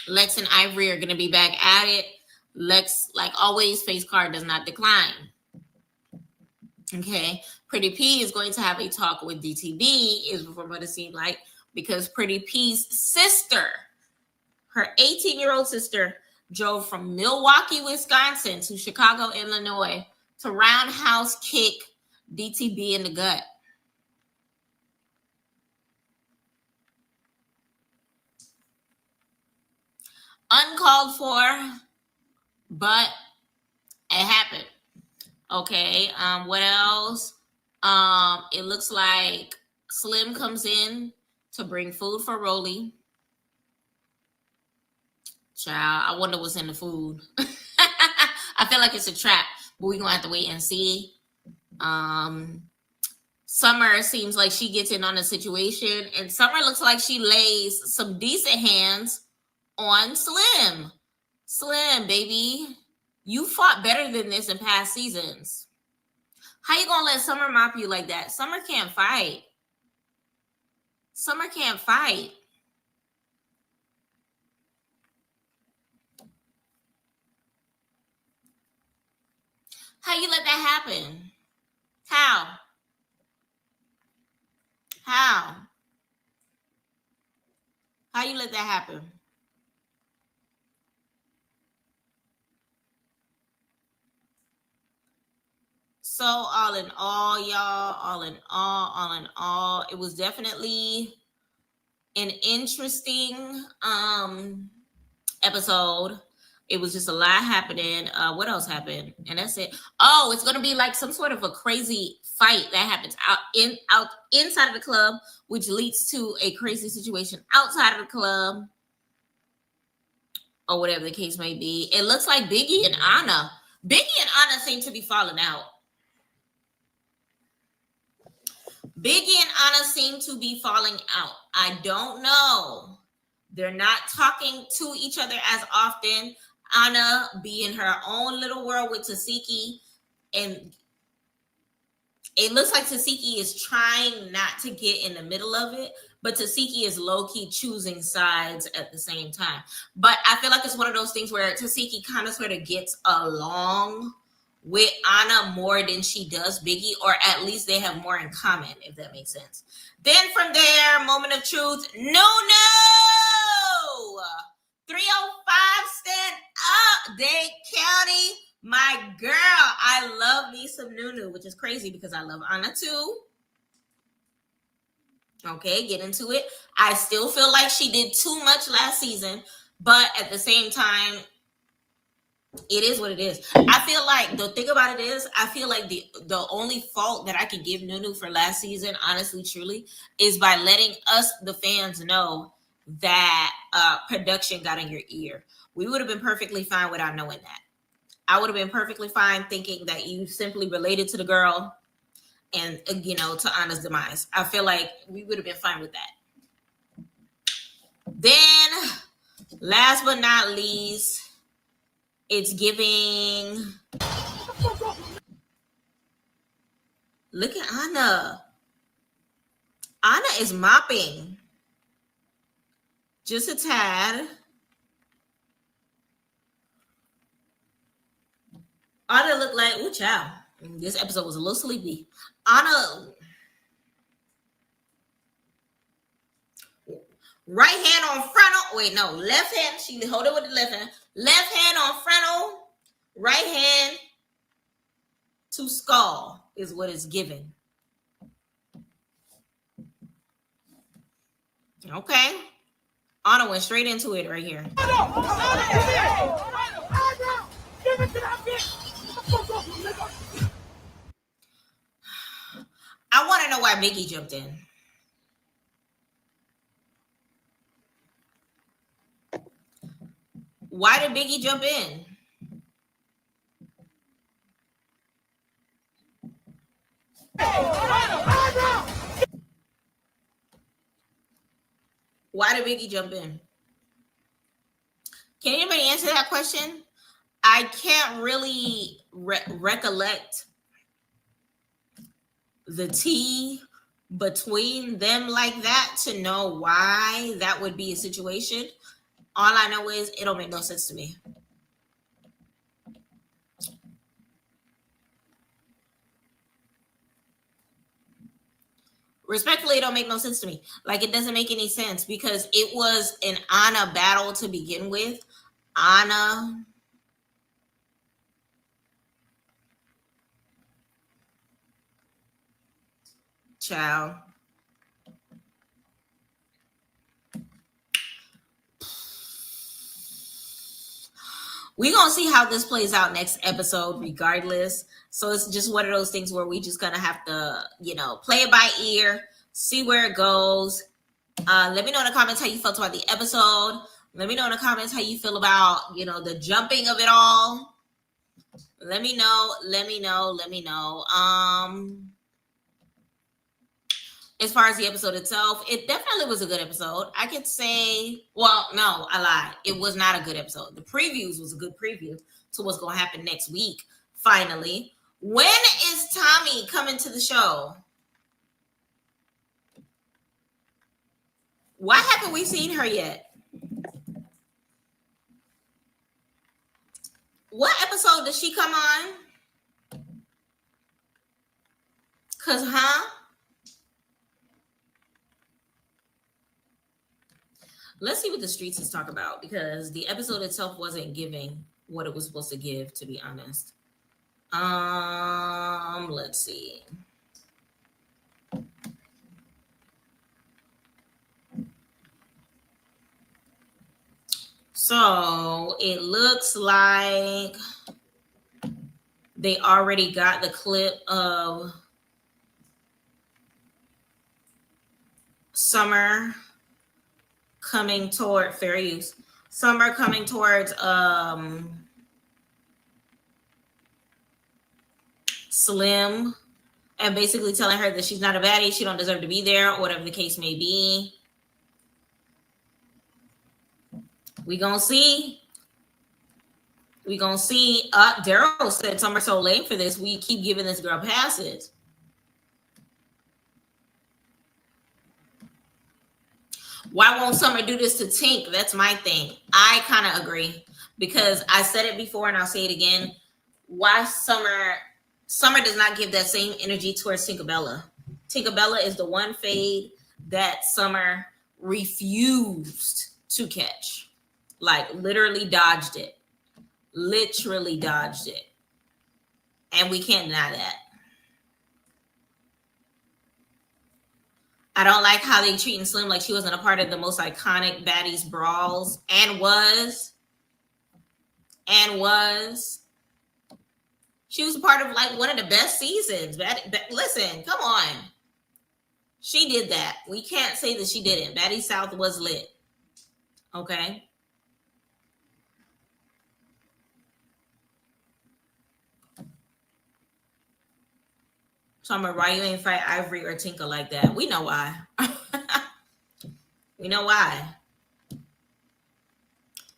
Lex and Ivory are going to be back at it. Lex, like always, face card does not decline. Okay. Pretty P is going to have a talk with DTB, is what it seems like, because Pretty P's sister, her 18-year-old sister, drove from Milwaukee, Wisconsin to Chicago, Illinois to roundhouse kick DTB in the gut. Uncalled for, but it happened. Okay, what else? It looks like Slim comes in to bring food for Rolly. Child, I wonder what's in the food. I feel like it's a trap, but we're gonna have to wait and see. Summer seems like she gets in on the situation, and Summer looks like she lays some decent hands on Slim. Slim, baby, you fought better than this in past seasons. How you gonna let Summer mop you like that? Summer can't fight. Summer can't fight. How you let that happen? How? How you let that happen? So all in all, y'all, it was definitely an interesting episode. It was just a lot happening. What else happened? And that's it. Oh, it's gonna be like some sort of a crazy fight that happens out inside of the club, which leads to a crazy situation outside of the club, or whatever the case may be. It looks like Biggie and Anna seem to be falling out. Biggie and Anna seem to be falling out. I don't know. They're not talking to each other as often. Anna be in her own little world with Tasiki, and it looks like Tasiki is trying not to get in the middle of it, but Tasiki is low-key choosing sides at the same time. But I feel like it's one of those things where Tasiki kind of sort of gets along with Anna more than she does Biggie, or at least they have more in common, if that makes sense. Then from there, moment of truth. No. 305, stand up, Dade County. My girl, I love me some Nunu, which is crazy because I love Anna too. Okay, get into it. I still feel like she did too much last season, but at the same time, it is what it is. I feel like the thing about it is, I feel like the only fault that I can give Nunu for last season, honestly, truly, is by letting us, the fans, know that production got in your ear. We would have been perfectly fine without knowing that. I would have been perfectly fine thinking that you simply related to the girl and, to Anna's demise. I feel like we would have been fine with that. Then, last but not least, it's giving. Look at Anna. Anna is mopping. Just a tad. Anna looked like, ooh, child. This episode was a little sleepy. Anna, right hand on frontal. Wait, no, left hand. She hold it with the left hand. Left hand on frontal. Right hand to skull is what it's giving. Okay. Anna went straight into it right here. I want to know why Biggie jumped in. Why did Biggie jump in? Why did Biggie jump in? Can anybody answer that question? I can't really recollect the tea between them like that to know why that would be a situation. All I know is it don't make no sense to me. Respectfully, it don't make no sense to me. Like, it doesn't make any sense because it was an Anna battle to begin with. Anna. Child. We're going to see how this plays out next episode regardless. So it's just one of those things where we just going to have to, play it by ear, see where it goes. Let me know in the comments how you felt about the episode. Let me know in the comments how you feel about, the jumping of it all. Let me know. As far as the episode itself, it definitely was a good episode. I could say, well, no, I lied. It was not a good episode. The previews was a good preview to what's going to happen next week, finally. When is Tommy coming to the show? Why haven't we seen her yet? What episode does she come on? Because, let's see what the streets is talking about because the episode itself wasn't giving what it was supposed to give, to be honest. Let's see. So it looks like they already got the clip of Summer coming toward fair use. Summer coming towards Slim and basically telling her that she's not a baddie, she don't deserve to be there, or whatever the case may be. We gonna see. Daryl said Summer so late for this. We keep giving this girl passes. Why won't Summer do this to Tink? That's my thing. I kind of agree because I said it before and I'll say it again. Why Summer does not give that same energy towards Tinkerbella. Tinkerbella is the one fade that Summer refused to catch. Like literally dodged it. And we can't deny that. I don't like how they treating Slim like she wasn't a part of the most iconic Baddies brawls and was. She was a part of like one of the best seasons. Listen, come on. She did that. We can't say that she didn't. Baddies South was lit. Okay. Summer, why you ain't fight Ivory or Tinker like that? We know why. We know why.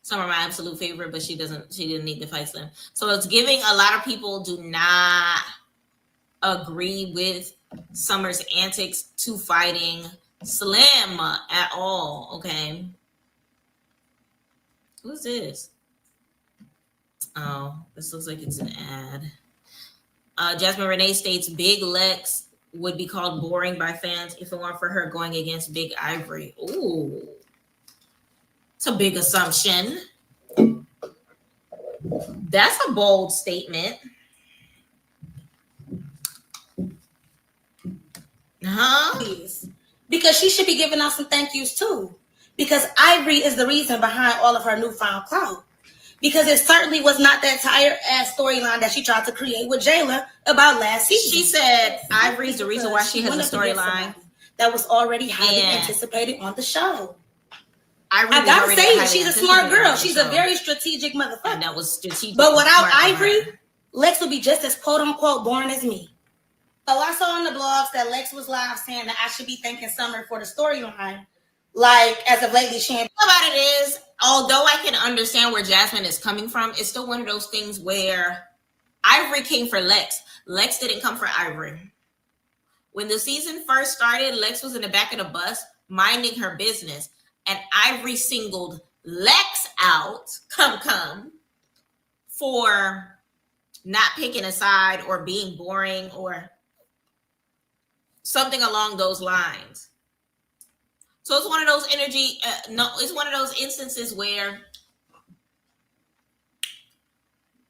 Summer, my absolute favorite, but she didn't need to fight Slim. So it's giving a lot of people do not agree with Summer's antics to fighting Slim at all. Okay. Who's this? Oh, this looks like it's an ad. Jasmine Renee states Big Lex would be called boring by fans if it weren't for her going against Big Ivory. Ooh. It's a big assumption. That's a bold statement. Huh? Because she should be giving out some thank yous too. Because Ivory is the reason behind all of her newfound clout. Because it certainly was not that tired-ass storyline that she tried to create with Jayla about last season. She said Ivory's the reason why she has a storyline that was already highly anticipated on the show. I gotta say, she's a smart girl. She's a very strategic motherfucker. And that was strategic. But without Ivory, Lex would be just as quote-unquote boring as me. So I saw on the blogs that Lex was live saying that I should be thanking Summer for the storyline. Like, as of lately, she ain't... About it is, although I can understand where Jasmine is coming from, it's still one of those things where Ivory came for Lex. Lex didn't come for Ivory. When the season first started, Lex was in the back of the bus minding her business. And Ivory singled Lex out, for not picking a side or being boring or something along those lines. So it's one of those it's one of those instances where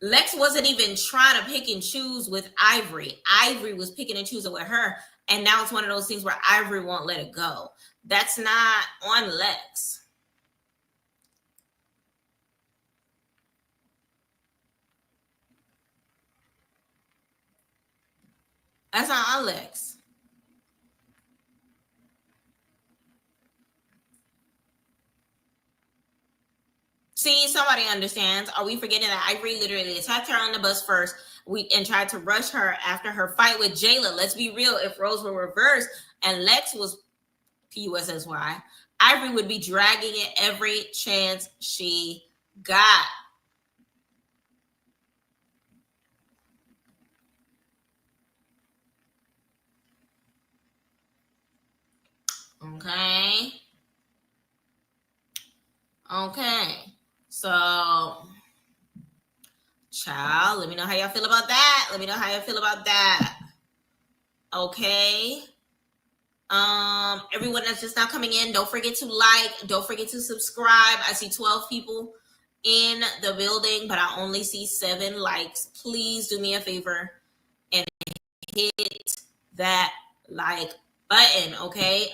Lex wasn't even trying to pick and choose with Ivory. Ivory was picking and choosing with her. And now it's one of those things where Ivory won't let it go. That's not on Lex. That's not on Lex. See, somebody understands. Are we forgetting that Ivory literally attacked her on the bus first and tried to rush her after her fight with Jayla? Let's be real. If roles were reversed and Lex was PUSSY, Ivory would be dragging it every chance she got. Okay. So, child, let me know how y'all feel about that. Okay. Everyone that's just now coming in, don't forget to like, don't forget to subscribe. I see 12 people in the building, but I only see 7 likes. Please do me a favor and hit that like button, okay?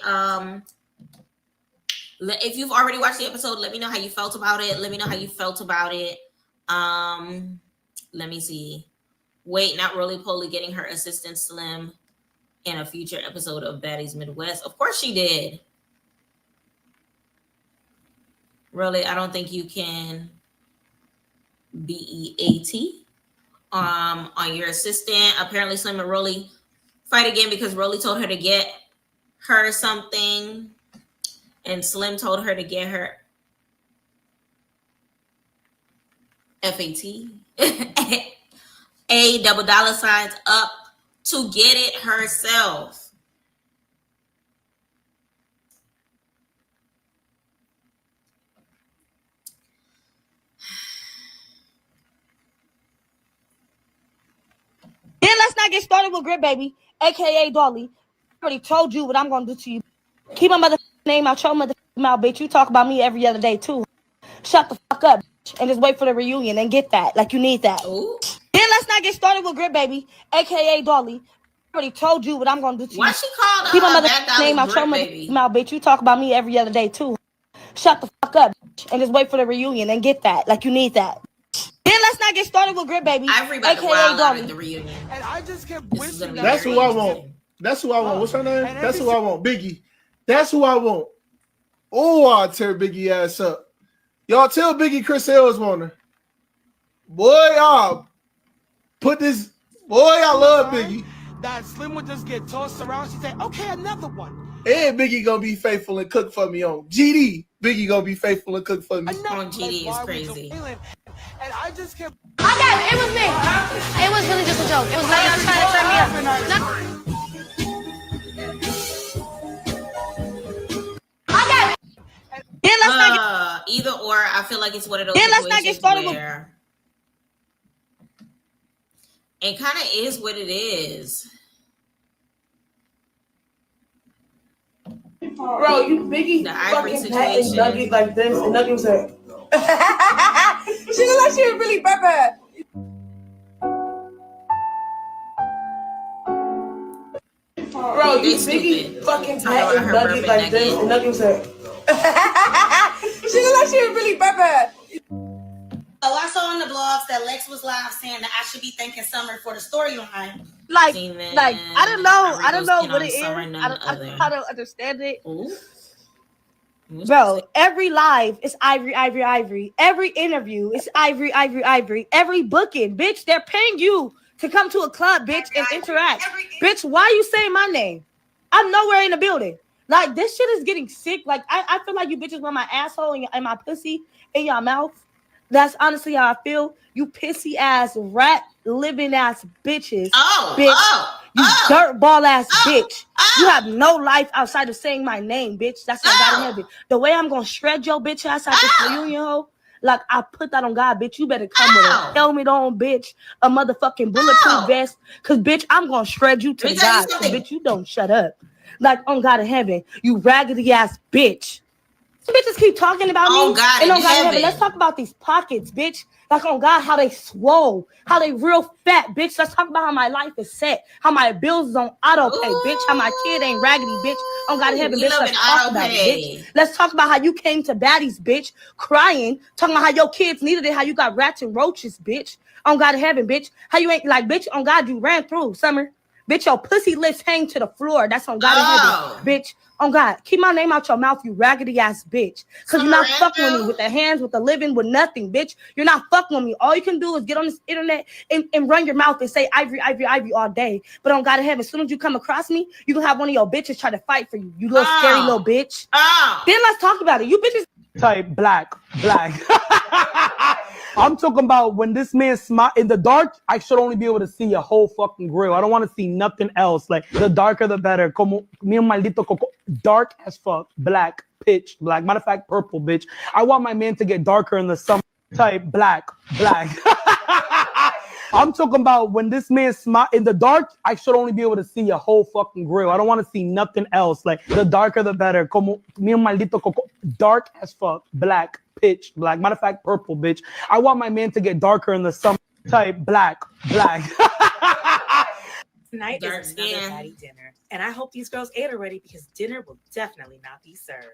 If you've already watched the episode, let me know how you felt about it. Let me see. Wait, not roly-poly getting her assistant Slim in a future episode of Baddies Midwest. Of course she did. Really, I don't think you can BEAT on your assistant. Apparently Slim and Rolly fight again because Rolly told her to get her something and Slim told her to get her FAT $A up to get it herself. Then let's not get started with Grit Baby, aka Dolly. I already told you what I'm gonna do to you. Keep my mother name out your mother mouth, bitch. You talk about me every other day too. Shut the fuck up, bitch, and just wait for the reunion and get that. Like you need that. Ooh. Then let's not get started with Grit Baby, aka Dolly. I already told you what I'm gonna do to you. Why she called Keep my mother name out your mother mouth, bitch. You talk about me every other day too. Shut the fuck up, bitch, and just wait for the reunion and get that. Like you need that. Then let's not get started with Grit Baby, aka Dolly. The reunion. And I just kept wishing that. That's who I want. That's who I want. What's her name? That's who I want. Biggie. That's who I want. Oh, I'll tear Biggie ass up. Y'all tell Biggie Chris Ellis want her. Boy, y'all put this. Boy, I love Biggie. That Slim would just get tossed around. She said, okay, another one. And Biggie gonna be faithful and cook for me on GD. Biggie gonna be faithful and cook for me. On GD is crazy. And I just kept. Okay, it was me. It was really just a joke. It was like y'all trying to turn me up. Okay. Then let's not Either or, I feel like it's one of those Then let's not get situations started where it kind of is what it is. Bro, you Biggie The Ivory fucking patting situation. Nugget like this, and Nugget was like, she looked like she was really pepper. Bro, you Biggie fucking patting Nugget like this, and Nugget was like, she looked like she was really pepper. So I saw on the blogs that Lex was live saying that I should be thanking Summer for the storyline. like Semen, I don't know Ivory what goes it is. in on Summer, none other. I don't understand it. Ooh. Bro, every live is Ivory. Every interview is Ivory. Every booking, bitch, they're paying you to come to a club, bitch, and interact. Bitch, why you saying my name? I'm nowhere in the building. Like, this shit is getting sick. Like, I feel like you bitches want my asshole and my pussy in your mouth. That's honestly how I feel. You pissy ass, rat living ass bitches. You dirt ball ass bitch. You have no life outside of saying my name, bitch. That's what God in heaven. The way I'm gonna shred your bitch ass at this reunion, hoe. Like, I put that on God, bitch. You better come with a helmet on, bitch. A motherfucking bulletproof vest. Cause bitch, I'm gonna shred you to the God. Cause bitch, you don't shut up. Like, on God in heaven, you raggedy ass bitch. Some bitches keep talking about me. God and on in God in heaven. heaven, let's talk about these pockets, bitch. Like, on God, how they swole, how they real fat, bitch. Let's talk about how my life is set, how my bills is on auto pay, bitch. How my kid ain't raggedy, bitch. On God in heaven, bitch. Let's talk about it, bitch. Let's talk about how you came to Baddies, bitch, crying, talking about how your kids needed it, how you got rats and roaches, bitch. On God in heaven, bitch. How you ain't like, bitch. On God, you ran through, Summer. Bitch, your pussy lips hang to the floor. That's on God in heaven, bitch. On God, keep my name out your mouth, you raggedy ass bitch. Because you're not fucking with me with the hands, with the living, with nothing, bitch. You're not fucking with me. All you can do is get on this internet and run your mouth and say Ivory all day. But on God in heaven, as soon as you come across me, you can have one of your bitches try to fight for you. You little scary little bitch. Then let's talk about it. You bitches Type black. I'm talking about when this man smile in the dark, I should only be able to see a whole fucking grill. I don't want to see nothing else. Like, the darker the better. Como mi maldito coco. Dark as fuck. Black. Pitch black. Matter of fact, purple, bitch. I want my man to get darker in the summer. Type black. I'm talking about when this man smile in the dark, I should only be able to see a whole fucking grill. I don't want to see nothing else. Like, the darker the better. Como mi maldito coco. Dark as fuck. Black. Pitch black. Matter of fact, purple, bitch. I want my man to get darker in the summer. Type black. Tonight is another Baddy dinner, and I hope these girls ate already because dinner will definitely not be served.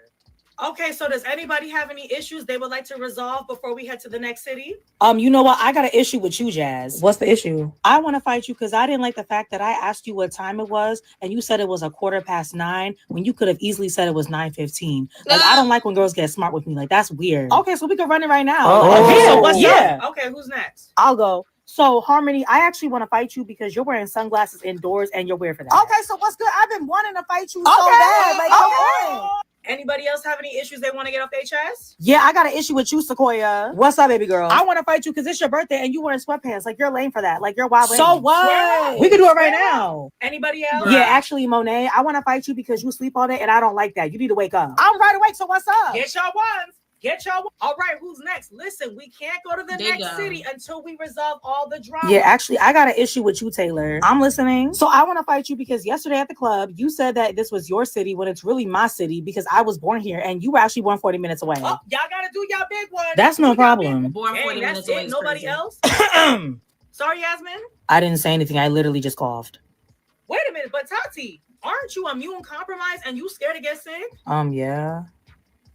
Okay, so does anybody have any issues they would like to resolve before we head to the next city? You know what? I got an issue with you, Jazz. What's the issue? I want to fight you because I didn't like the fact that I asked you what time it was and you said it was 9:15 when you could have easily said it was 9:15. Like, I don't like when girls get smart with me. Like, that's weird. Okay, so we can run it right now. Okay, so what's up? Okay, who's next? I'll go. So, Harmony, I actually want to fight you because you're wearing sunglasses indoors and you're weird for that. Okay, so what's good? I've been wanting to fight you so bad. Like, come on. Anybody else have any issues they want to get off their chest? Yeah, I got an issue with you, Sequoia. What's up, baby girl? I want to fight you because it's your birthday and you wearing sweatpants. Like, you're lame for that. Like, you're wild. So what? We can do it right now. Anybody else? Yeah, actually, Monet, I want to fight you because you sleep all day and I don't like that. You need to wake up. I'm right awake. So what's up? Get y'all ones. All right, who's next? Listen, we can't go to the next city until we resolve all the drama. Yeah, actually, I got an issue with you, Taylor. I'm listening. So I want to fight you because yesterday at the club, you said that this was your city when it's really my city because I was born here and you were actually born 40 minutes away. Oh, y'all got to do y'all big one. That's no problem. Born 40 minutes away. Nobody else? Sorry, Yasmin? I didn't say anything. I literally just coughed. Wait a minute, but Tati, aren't you immune compromised and you scared to get sick? Yeah.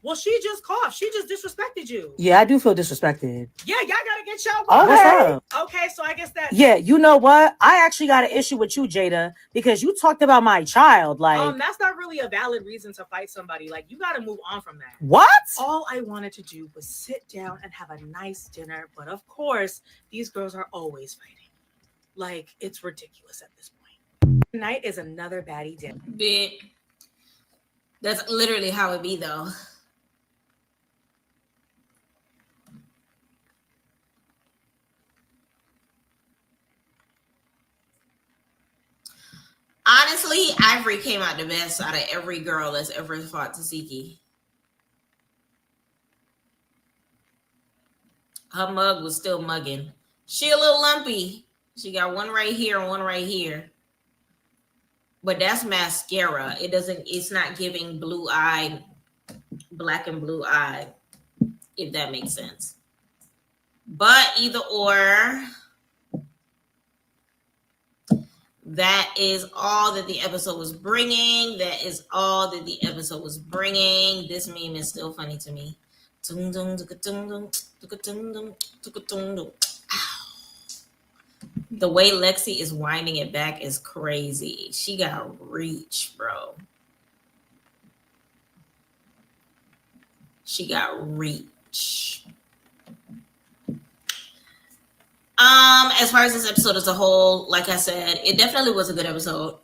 Well, she just coughed. She just disrespected you. Yeah, I do feel disrespected. Yeah, y'all gotta get y'all. Oh, what's up? Okay, so I guess that. Yeah, you know what? I actually got an issue with you, Jada, because you talked about my child. Like, that's not really a valid reason to fight somebody. Like, you gotta move on from that. What? All I wanted to do was sit down and have a nice dinner, but of course, these girls are always fighting. Like, it's ridiculous at this point. Tonight is another Baddy dinner. That's literally how it be, though. Honestly, Ivory came out the best out of every girl that's ever fought Tasiki. Her mug was still mugging. She a little lumpy. She got one right here and one right here. But that's mascara. It's not giving blue eye, black and blue eye, if that makes sense. But either or, that is all that the episode was bringing. That is all that the episode was bringing. This meme is still funny to me. The way Lexi is winding it back is crazy. She got reach, bro. She got reach. As far as this episode as a whole, like I said, it definitely was a good episode.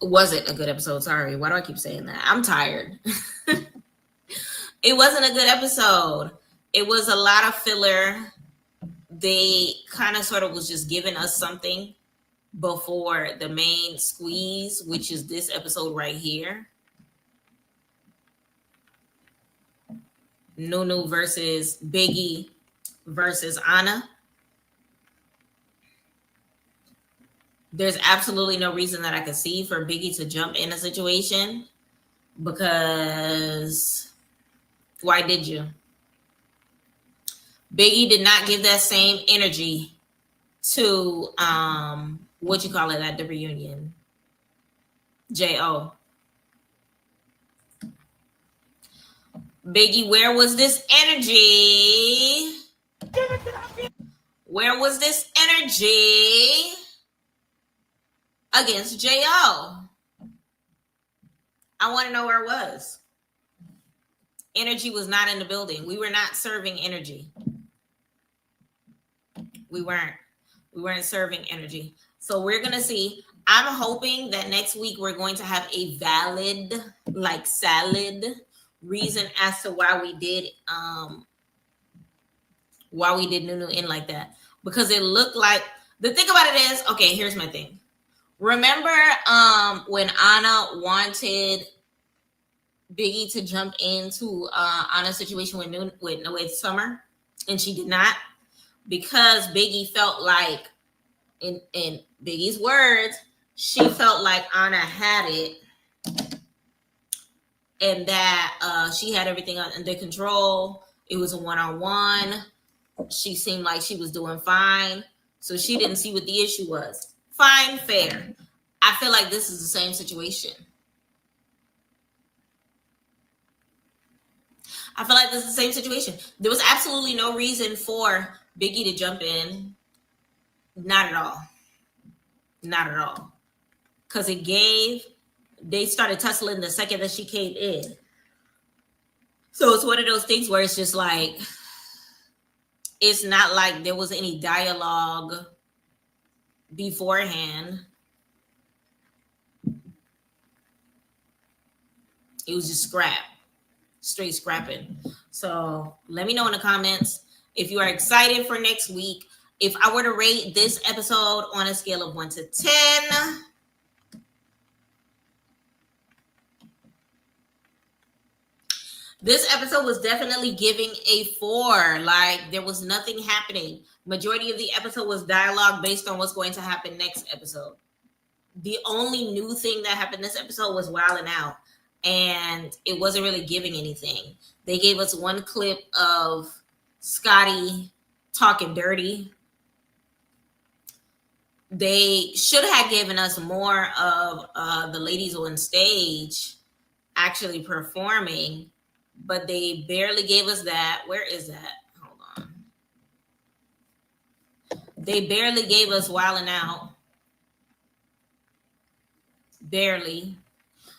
Was it a good episode? Sorry, why do I keep saying that? I'm tired. It wasn't a good episode. It was a lot of filler. They kind of sort of was just giving us something before the main squeeze, which is this episode right here. Nunu versus Biggie versus Anna. There's absolutely no reason that I could see for Biggie to jump in a situation, because why did you? Biggie did not give that same energy to what you call it at the reunion. J.O. Biggie, where was this energy? Where was this energy against J.O.? I want to know where it was. Energy was not in the building. We were not serving energy. We weren't serving energy. So we're going to see. I'm hoping that next week we're going to have a valid, like salad reason as to why we did Nunu in like that. Because it looked like, the thing about it is, okay, here's my thing. Remember when Anna wanted Biggie to jump into Anna's situation with Summer, and she did not, because Biggie felt like, in Biggie's words, she felt like Anna had it, and that she had everything under control. It was a one-on-one. She seemed like she was doing fine, so she didn't see what the issue was. Fine, fair. I feel like this is the same situation. There was absolutely no reason for Biggie to jump in. Not at all. Not at all. Because they started tussling the second that she came in. So it's one of those things where it's just like, it's not like there was any dialogue beforehand. It was just straight scrapping. So let me know in the comments if you are excited for next week. If I were to rate this episode on a scale of 1 to 10, this episode was definitely giving a 4. Like, there was nothing happening. Majority of the episode was dialogue based on what's going to happen next episode. The only new thing that happened this episode was wilding out, and it wasn't really giving anything. They gave us one clip of Scotty talking dirty. They should have given us more of the ladies on stage actually performing, but they barely gave us that. Where is that? Hold on. They barely gave us wilding out. Barely.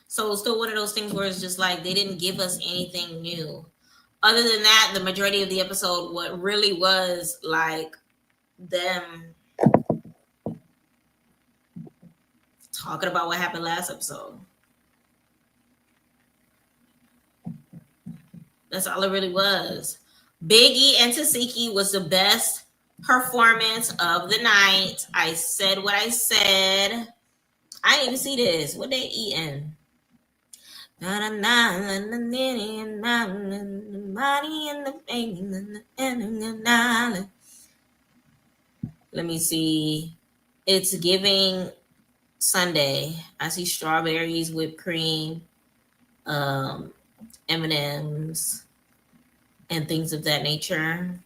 So it's still one of those things where it's just like they didn't give us anything new. Other than that, the majority of the episode, what really was like them talking about what happened last episode. That's all it really was. Biggie and Tasiki was the best performance of the night. I said what I said. I didn't even see this. What they eating? Let me see. It's giving Sunday. I see strawberries, whipped cream, M&Ms, and things of that nature.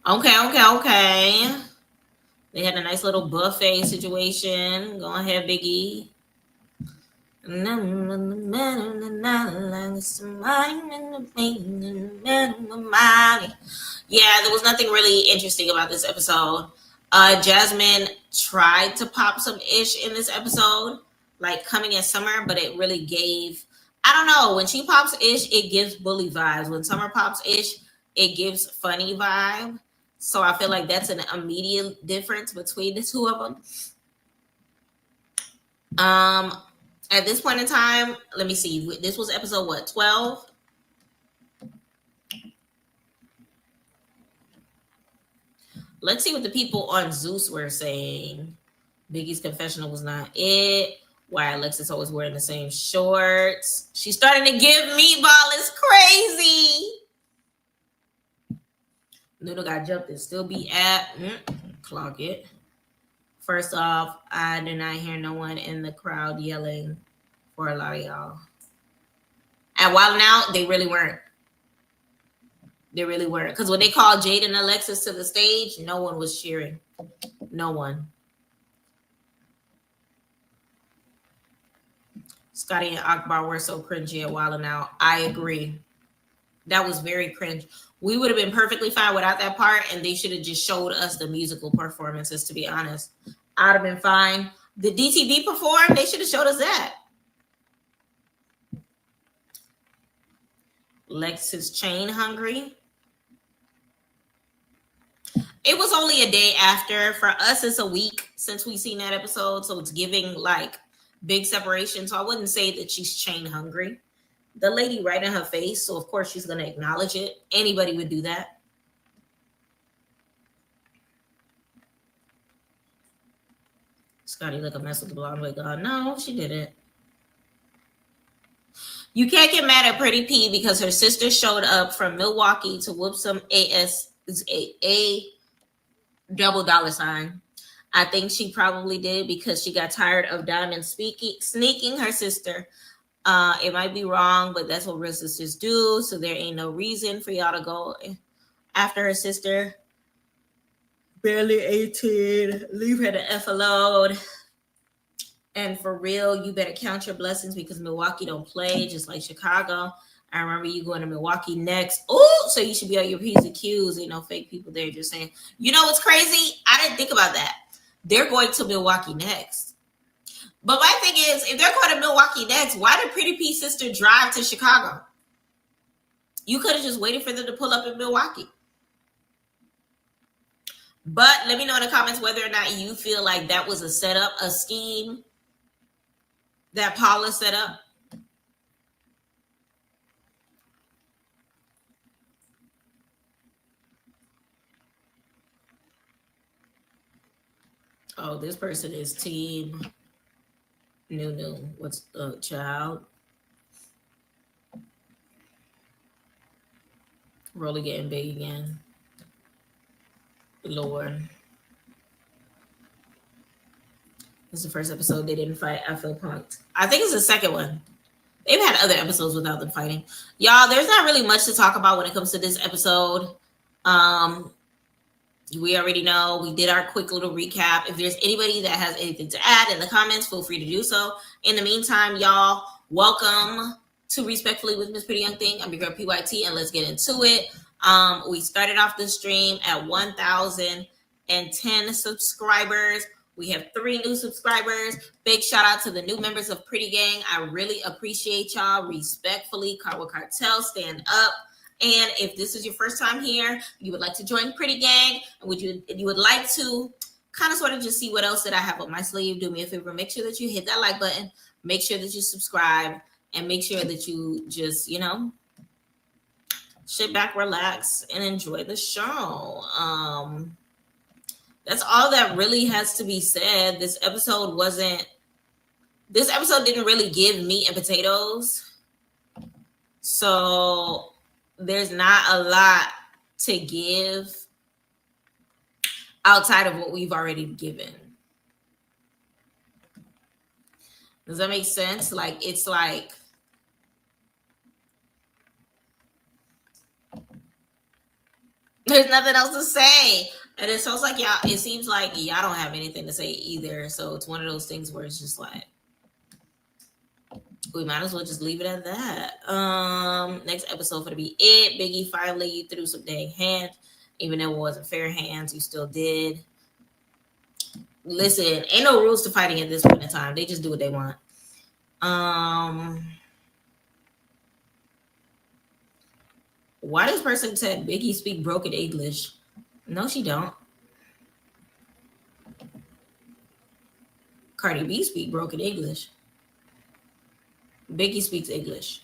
Okay. They had a nice little buffet situation. Go ahead, Biggie. Yeah, there was nothing really interesting about this episode. Jasmine tried to pop some ish in this episode, like coming in Summer, but it really gave, I don't know, when she pops ish, it gives bully vibes. When Summer pops ish, it gives funny vibe. So I feel like that's an immediate difference between the two of them. At this point in time, let me see. This was episode what, 12? Let's see what the people on Zeus were saying. Biggie's confessional was not it. Why Alexis always wearing the same shorts. She's starting to give meatball is crazy. Noodle got jumped and still be at. Clock it. First off, I did not hear no one in the crowd yelling for a lot of y'all. And while now, they really weren't. They really weren't. Because when they called Jade and Alexis to the stage, no one was cheering. No one. Scotty and Akbar were so cringy at Wild 'N Out. I agree. That was very cringe. We would have been perfectly fine without that part, and they should have just showed us the musical performances, to be honest. I'd have been fine. The DTV performed, they should have showed us that. Lex is chain hungry. It was only a day after. For us, it's a week since we've seen that episode, so it's giving like big separation. So I wouldn't say that she's chain hungry. The lady right in her face, so of course she's going to acknowledge it. Anybody would do that. Scotty look a mess with the blonde wig on. No, she didn't. You can't get mad at Pretty P because her sister showed up from Milwaukee to whoop some a double dollar sign. I think she probably did because she got tired of Diamond sneaking her sister. It might be wrong, but that's what real sisters do. So there ain't no reason for y'all to go after her sister. Barely 18. Leave her to F alone. And for real, you better count your blessings because Milwaukee don't play just like Chicago. I remember you going to Milwaukee next. Oh, so you should be on your P's and Q's. You know, fake people there just saying, you know what's crazy? I didn't think about that. They're going to Milwaukee next. But my thing is, if they're going to Milwaukee next, why did Pretty P's sister drive to Chicago? You could have just waited for them to pull up in Milwaukee. But let me know in the comments whether or not you feel like that was a setup, a scheme that Paula set up. Oh, this person is team Nunu. What's the child? Rolly getting big again. Lord. This is the first episode they didn't fight. I feel punked. I think it's the second one. They've had other episodes without them fighting. Y'all, there's not really much to talk about when it comes to this episode. We already know. We did our quick little recap. If there's anybody that has anything to add in the comments, feel free to do so. In the meantime, y'all, welcome to Respectfully with Miss Pretty Young Thing. I'm your girl PYT, and let's get into it. We started off the stream at 1,010 subscribers. We have 3 new subscribers. Big shout out to the new members of Pretty Gang. I really appreciate y'all. Respectfully, Carwo Cartel, stand up. And if this is your first time here, you would like to join Pretty Gang, and you would like to kind of sort of just see what else that I have up my sleeve, do me a favor. Make sure that you hit that like button. Make sure that you subscribe, and make sure that you just, sit back, relax, and enjoy the show. That's all that really has to be said. This episode didn't really give meat and potatoes. So there's not a lot to give outside of what we've already given. Does that make sense? Like, it's like, there's nothing else to say. And it sounds like y'all, it seems like y'all don't have anything to say either. So it's one of those things where it's just like, we might as well just leave it at that. Next episode for to be it. Biggie finally threw some dang hands. Even though it wasn't fair hands, you still did. Listen, ain't no rules to fighting at this point in time. They just do what they want. Why does person said Biggie speak broken English? No, she don't. Cardi B speak broken English. Biggie speaks English.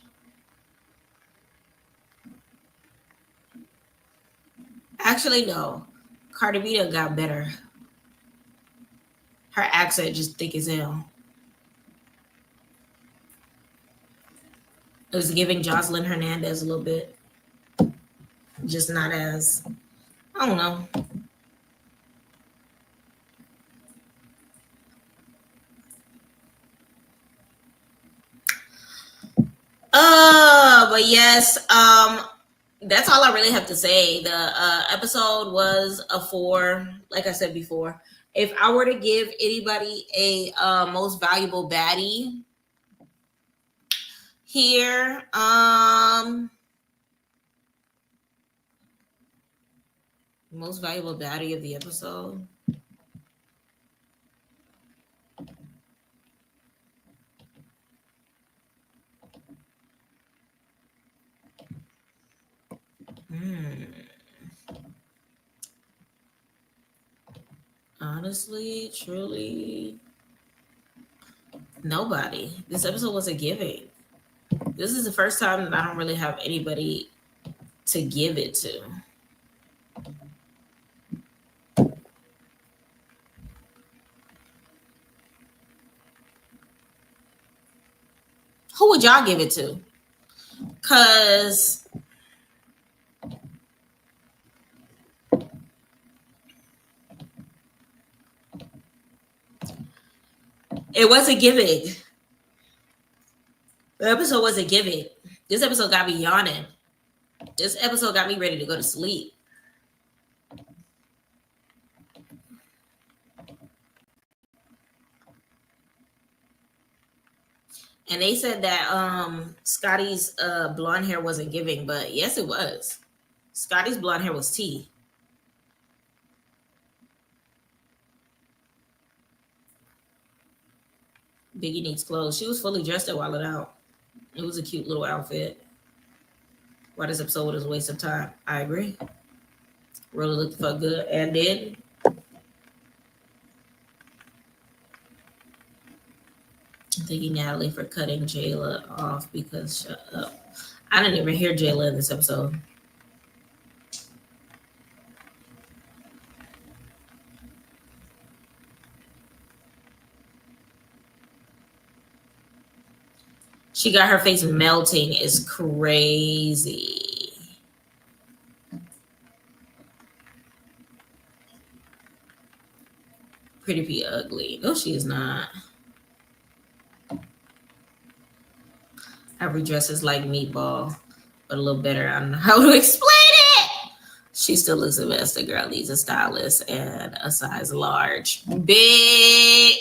Actually, no. Cardi B done got better. Her accent just thick as hell. It was giving Jocelyn Hernandez a little bit. Just not as, I don't know. But yes, that's all I really have to say. The episode was a 4, like I said before. If I were to give anybody a most valuable baddie here, most valuable baddie of the episode. Honestly, truly, nobody. This episode wasn't giving. This is the first time that I don't really have anybody to give it to. Who would y'all give it to? Because it wasn't giving. The episode wasn't giving. This episode got me yawning. This episode got me ready to go to sleep. And they said that Scotty's blonde hair wasn't giving, but yes, it was. Scotty's blonde hair was tea. Biggie needs clothes. She was fully dressed at Wild 'N Out. It was a cute little outfit. Why this episode was a waste of time? I agree. Really looked fuck good and did. Thank you, Natalie, for cutting Jayla off because shut up. I didn't even hear Jayla in this episode. She got her face melting is crazy. Pretty P ugly. No, she is not. Every dress is like Meatball, but a little better. I don't know how to explain it. She still looks the best. The girl needs a stylist and a size large. Big.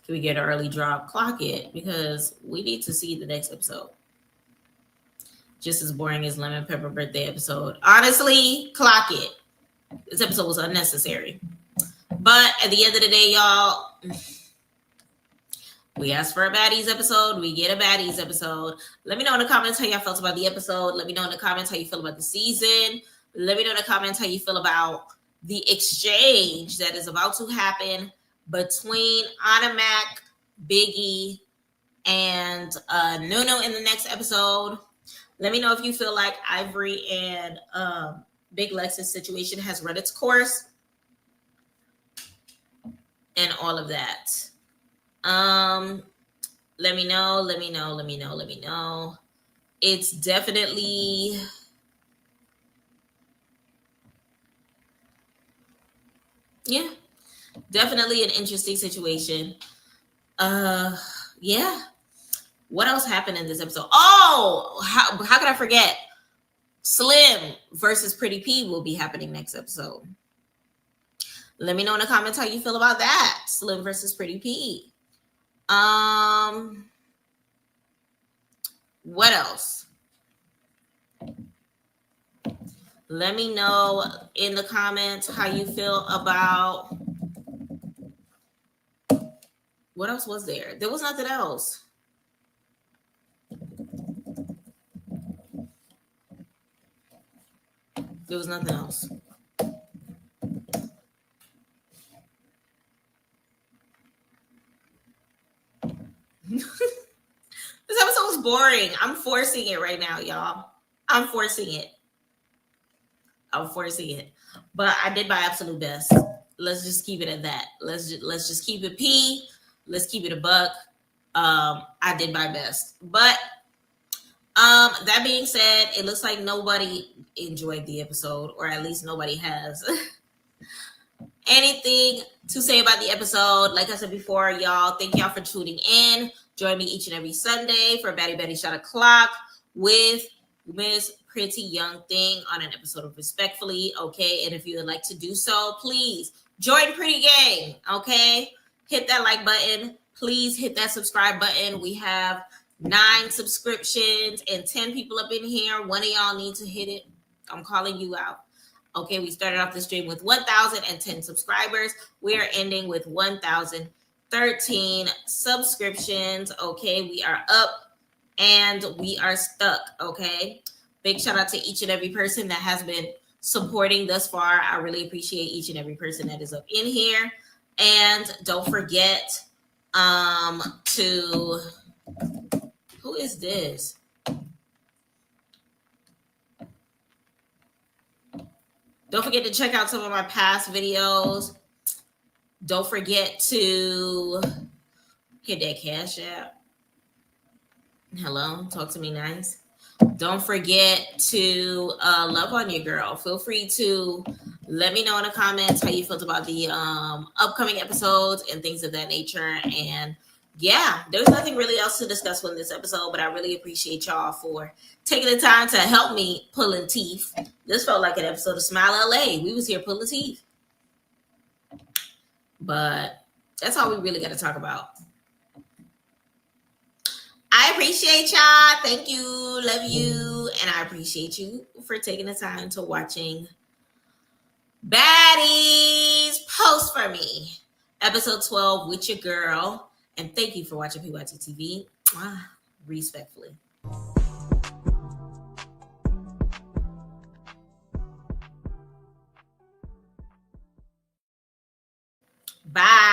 Can we get an early drop? Clock it, because we need to see the next episode. Just as boring as Lemon Pepper birthday episode. Honestly, clock it. This episode was unnecessary. But at the end of the day, y'all, we asked for a Baddies episode. We get a Baddies episode. Let me know in the comments how y'all felt about the episode. Let me know in the comments how you feel about the season. Let me know in the comments how you feel about the exchange that is about to happen between Anna Mac, Biggie, and Nuno in the next episode. Let me know if you feel like Ivory and Big Lex's situation has run its course and all of that. Let me know. It's definitely definitely an interesting situation. Yeah. What else happened in this episode? Oh, how could I forget? Slim versus Pretty P will be happening next episode. Let me know in the comments how you feel about that. Slim versus Pretty P. What else? Let me know in the comments how you feel about. What else was there? There was nothing else. There was nothing else. This episode was boring. I'm forcing it right now, y'all. I'm forcing it. But I did my absolute best. Let's just keep it at that. Let's just keep it P. Let's keep it a buck. I did my best. But that being said, it looks like nobody enjoyed the episode, or at least nobody has anything to say about the episode. Like I said before, y'all, thank y'all for tuning in. Join me each and every Sunday for Batty Shot O'Clock with Miss Pretty Young Thing on an episode of Respectfully, okay? And if you would like to do so, please join Pretty Gang, okay? Hit that like button. Please hit that subscribe button. We have 9 subscriptions and 10 people up in here. One of y'all need to hit it. I'm calling you out. Okay, we started off the stream with 1,010 subscribers. We are ending with 1,013 subscriptions. Okay, we are up and we are stuck. Okay, big shout out to each and every person that has been supporting thus far. I really appreciate each and every person that is up in here. And don't forget to, who is this? Don't forget to check out some of my past videos. Don't forget to hit that Cash App. Hello, talk to me nice. Don't forget to love on your girl. Feel free to let me know in the comments how you felt about the upcoming episodes and things of that nature. And yeah, there's nothing really else to discuss with this episode, but I really appreciate y'all for taking the time to help me pulling teeth. This felt like an episode of Smile LA. We was here pulling teeth. But that's all we really got to talk about. I appreciate y'all. Thank you. Love you. And I appreciate you for taking the time to watching Baddies Post for Me. Episode 12 with your girl. And thank you for watching PYT TV. Respectfully. Bye.